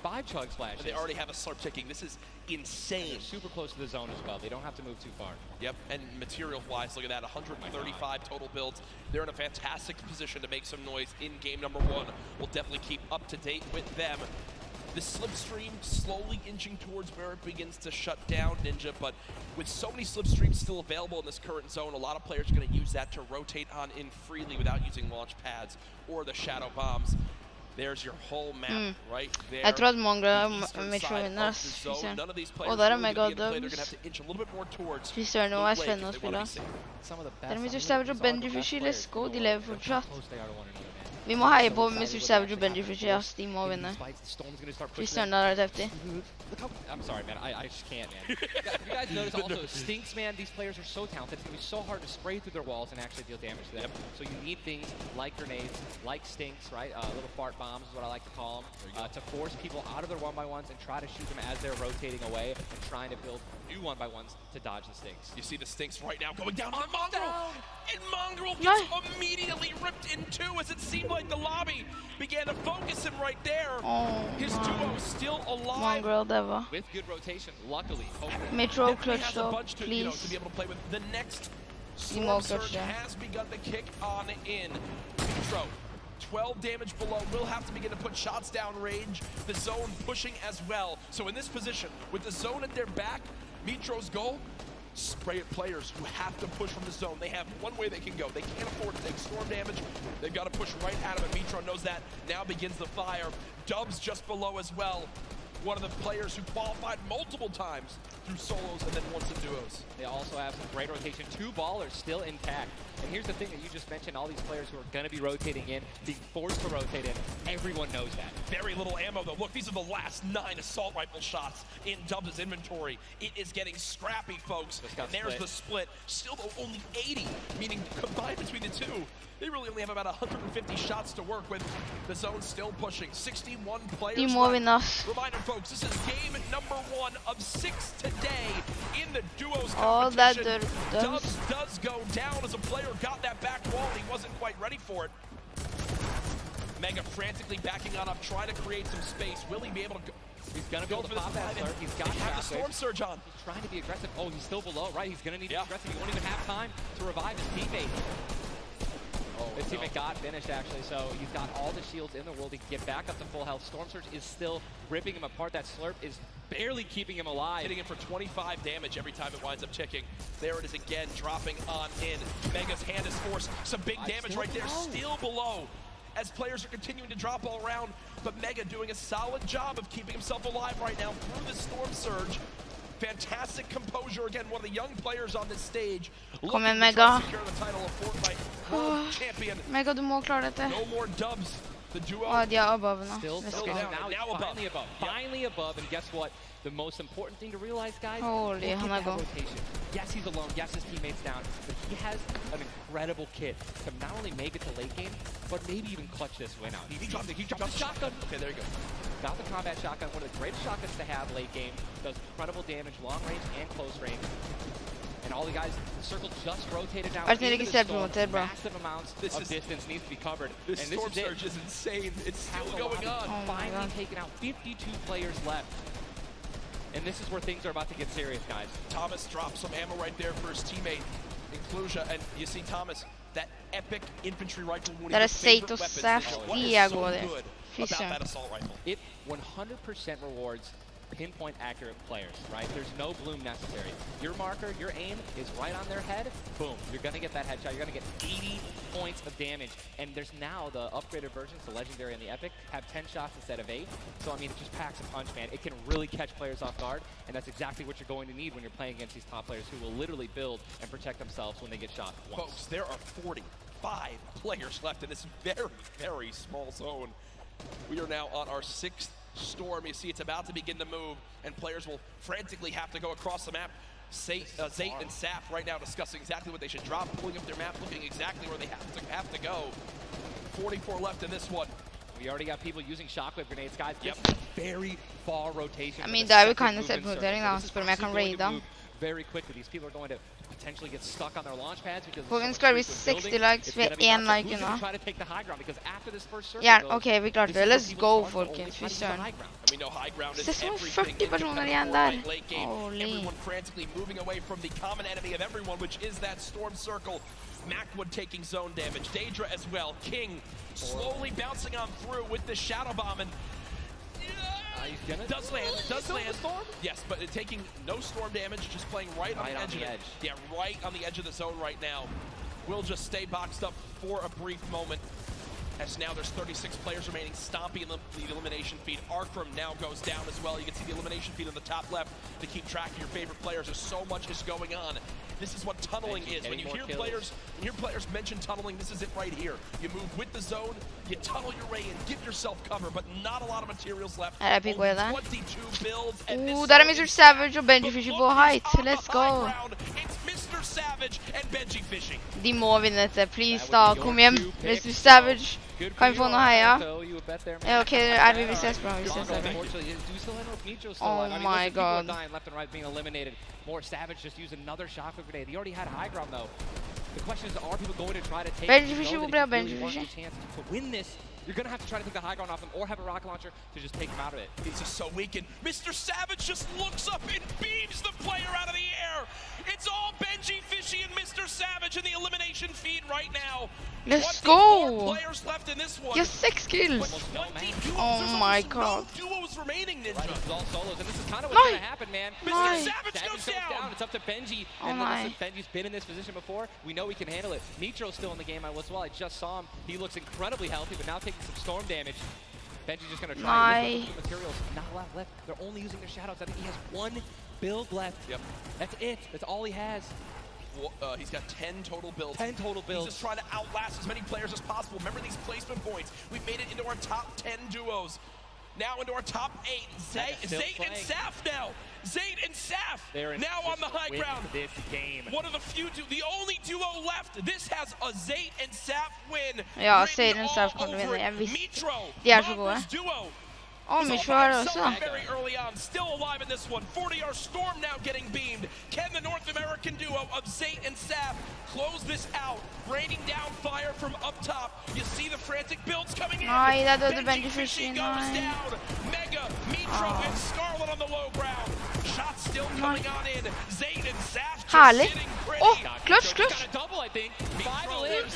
5 chug splashes. And they already have a slurp ticking. This is insane. They're super close to the zone as well. They don't have to move too far. Yep, and material-wise, look at that, 135 total builds. They're in a fantastic position to make some noise in game number 1. We'll definitely keep up to date with them. The slipstream slowly inching towards where it begins to shut down Ninja, but with so many slipstreams still available in this current zone, a lot of players are going to use that to rotate on in freely without using launch pads or the shadow bombs. There's your whole map right there. Jag tror att många Mitro vinner. Och där är mega dubs. Visst är det nog spännande att spela. Där är Mr. Savage och Benji för Chile. Let's de lever fortsatt. Vi må heja på Mr. Savage och Benji för Chile. De må vinna. Visst är det rätt häftigt. I'm sorry, man. I just can't, man. If you guys notice also, Stinks, man, these players are so talented. It's going to be so hard to spray through their walls and actually deal damage to them. So you need things like grenades, like Stinks, right? Little fart bombs is what I like to call them, to force people out of their 1-by-1s and try to shoot them as they're rotating away and trying to build new 1-by-1s to dodge the Stinks. You see the Stinks right now going down on Mongrel! And Mongrel gets immediately ripped in 2 as it seemed like the lobby began to focus him right there. His duo still alive. Mongrel, with good rotation, luckily. Mitro clutch up, please. You know, to be able to play with the next Storm Surge has begun to kick on in. Mitro, 12 damage below, will have to begin to put shots down range. The zone pushing as well. So in this position, with the zone at their back, Mitro's goal, spray at players who have to push from the zone. They have one way they can go. They can't afford to take storm damage. They've got to push right out of it. Mitro knows that. Now begins the fire. Dubs just below as well. One of the players who qualified multiple times through solos and then once in duos. They also have some great rotation. 2 ballers still intact. And here's the thing that you just mentioned, all these players who are going to be rotating in, being forced to rotate in, everyone knows that. Very little ammo though. Look, these are the last 9 assault rifle shots in Dubs' inventory. It is getting scrappy, folks. And there's the split. Still though, only 80, meaning combined between the 2, they really only have about 150 shots to work with. The zone still pushing. 61 players left. Reminder, folks, this is game number 1 of 6 today in the duos competition. Dubs does go down as a player got that back wall and he wasn't quite ready for it. Mega frantically backing on up, trying to create some space. Will he be able to go? He's gonna be able to pop that slurp. He's got the storm surge on. He's trying to be aggressive. Oh, he's still below, right? He's gonna need to be aggressive. He won't even have time to revive his teammate. His teammate got finished, actually, so he's got all the shields in the world. He can get back up to full health. Storm Surge is still ripping him apart. That slurp is barely keeping him alive. Hitting him for 25 damage every time it winds up ticking. There it is again, dropping on in. Mega's hand is forced. Some big damage right there, still below. As players are continuing to drop all around, but Mega doing a solid job of keeping himself alive right now through the Storm Surge. Fantastic composure again, one of the young players on this stage. Kom igen, Mega. Secure the title of Fortnite World Champion. Mega, du må klare dette. No more Dubs The duo. Ja, de er above nå. Still Let's okay, go. now he's finally above. Finally above, and guess what? The most important thing to realize, guys, Holy, look han at er that god. rotation. Yes, he's alone. Yes, his teammate's down. But he has an incredible kit to not only make it to late game, but maybe even clutch this win out. He dropped the shotgun. Okay, there you go. Got the combat shotgun, one of the greatest shotguns to have late game. Does incredible damage, long range and close range. And all the guys, the circle just rotated now. Vart ni into the registrerad storm. på det, bro? Massive amounts of distance needs to be covered. This and storm this is surge is insane. It's still Half going alive. on. Finally taken out. 52 players left. And this is where things are about to get serious, guys. Thomas drops some ammo right there for his teammate, Inclusia, and you see Thomas, that epic infantry rifle. Det är Sate och Saft, det går det. That assault rifle. It 100% rewards pinpoint accurate players, right? There's no bloom necessary. Your marker, your aim is right on their head. Boom, you're gonna get that headshot. You're gonna get 80 points of damage. And there's now the upgraded versions, the legendary and the epic, have 10 shots instead of 8. So I mean, it just packs a punch, man. It can really catch players off guard, and that's exactly what you're going to need when you're playing against these top players who will literally build and protect themselves when they get shot once. Folks, there are 45 players left in this very, very small zone. We are now on our 6th storm. You see it's about to begin to move, and players will frantically have to go across the map. Zate and Saf right now discussing exactly what they should drop, pulling up their map, looking exactly where they have to go. 44 left in this one. We already got people using shockwave grenades, guys. This is a very far rotation. I mean, det er jo kind of self-notering da, spør om jeg kan raide. Very quickly, these people are going to potentially get stuck on their launch pads because Folkens, skal vi 60 likes, vi er 1 like unna. Ja, ok, vi klarte det. Let's go, folkens. Fy søren. Det er som 40 personer igjen der. Holy. Everyone frantically moving away from the common enemy of everyone, which is that storm circle. Macwood taking zone damage. Daedra as well. King slowly bouncing on through with the shadow bomb, and does land. Yes, but taking no storm damage, just playing right on the edge of it. Yeah, right on the edge of the zone right now. Will just stay boxed up for a brief moment. As now there's 36 players remaining, stomping the elimination feed. Arkram now goes down as well. You can see the elimination feed on the top left to keep track of your favorite players. There's so much is going on. This is what tunneling is. When you hear players mention tunneling, this is it right here. You move with the zone, you tunnel your way in, give yourself cover, but not a lot of materials left. Her er Big Way der. 22 builds, and Der er Mr. Savage og Benji Fishing på height. Let's go. It's Mr. Savage and Benji Fishing. De må vinne dette, please da. Kom hjem. Mr. Savage. Kan vi få noe heia? Ja, ok, er vi vil ses bra. Oh my god. More Savage just used another shockwave grenade. He already had high ground though. The question is, are people going to try to take Benji Fishing hvor bra Benji Fishing? To win this, you're going to have to try to take the high ground off them or have a rocket launcher to just take them out of it. He's just so weakened. Mr. Savage just looks up and beams the player out of the air. It's all Benji Fishy and Mr. Savage in the elimination feed right now. Let's go! Players left in this one. Yes, 6 kills. Oh my god. No duos remaining, Ninja. Right, it's all solos, and this is kind of what's going to happen, man. Mr. Savage goes down. It's up to Benji, and listen, Benji's been in this position before. We know he can handle it. Nitro's still in the game as well. I just saw him. He looks incredibly healthy, but now taking some storm damage. Benji's just going to try to materials. Not a lot left. They're only using their shadows. I think he has 1 build left. Yep. That's it. That's all he has. He's got 10 total builds. 10 total builds. He's just trying to outlast as many players as possible. Remember these placement points. We've made it into our top 10 duos. Now into our top 8. Zate and Saf now. Zate and Saf now on the high ground. This game. One of the few, the only duo left. This has a Zate and Saf win. Ja, Zate and Saf kommer vinne. Jeg visste. De er så gode. Oh, Mitro er også. Very early on, still alive in this one. 40R Storm now getting beamed. Can the North American duo of Zate and Saf close this out? Raining down fire from up top. You see the frantic builds coming in. Nei, det er døde Benji Fishing. Goes down. Mega, Mitro, and Scarlet on the low ground. Shots still coming on in. Zate and Saf Herlig. sitting pretty. Oh, clutch. Double, I think.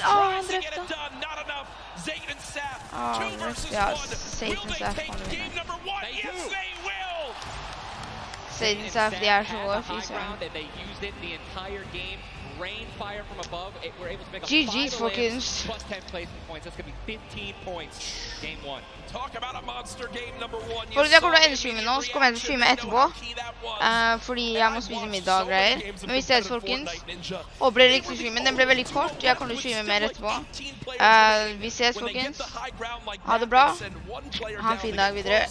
Han to get it done, not enough. Zate and Saf, 2 versus 1. Will they take game number 1? Yes, they will. Zate and Saf, de er så gode. Fy søren. They used it the entire game. rain fire from above. We're able to make a GG's, 5 folkens. plus 10 placement points. That's going to be 15 points. Game 1. Talk about a monster game number 1. Folk, jeg kommer til å ende streamen nå, så kommer jeg til å streame etterpå. Fordi jeg må spise middag og greier. Men vi ses, folkens. Håper dere likte streamen. Den ble veldig kort. Jeg kommer til å streame mer etterpå. Vi ses, folkens. Ha det bra. Ha en fin dag videre.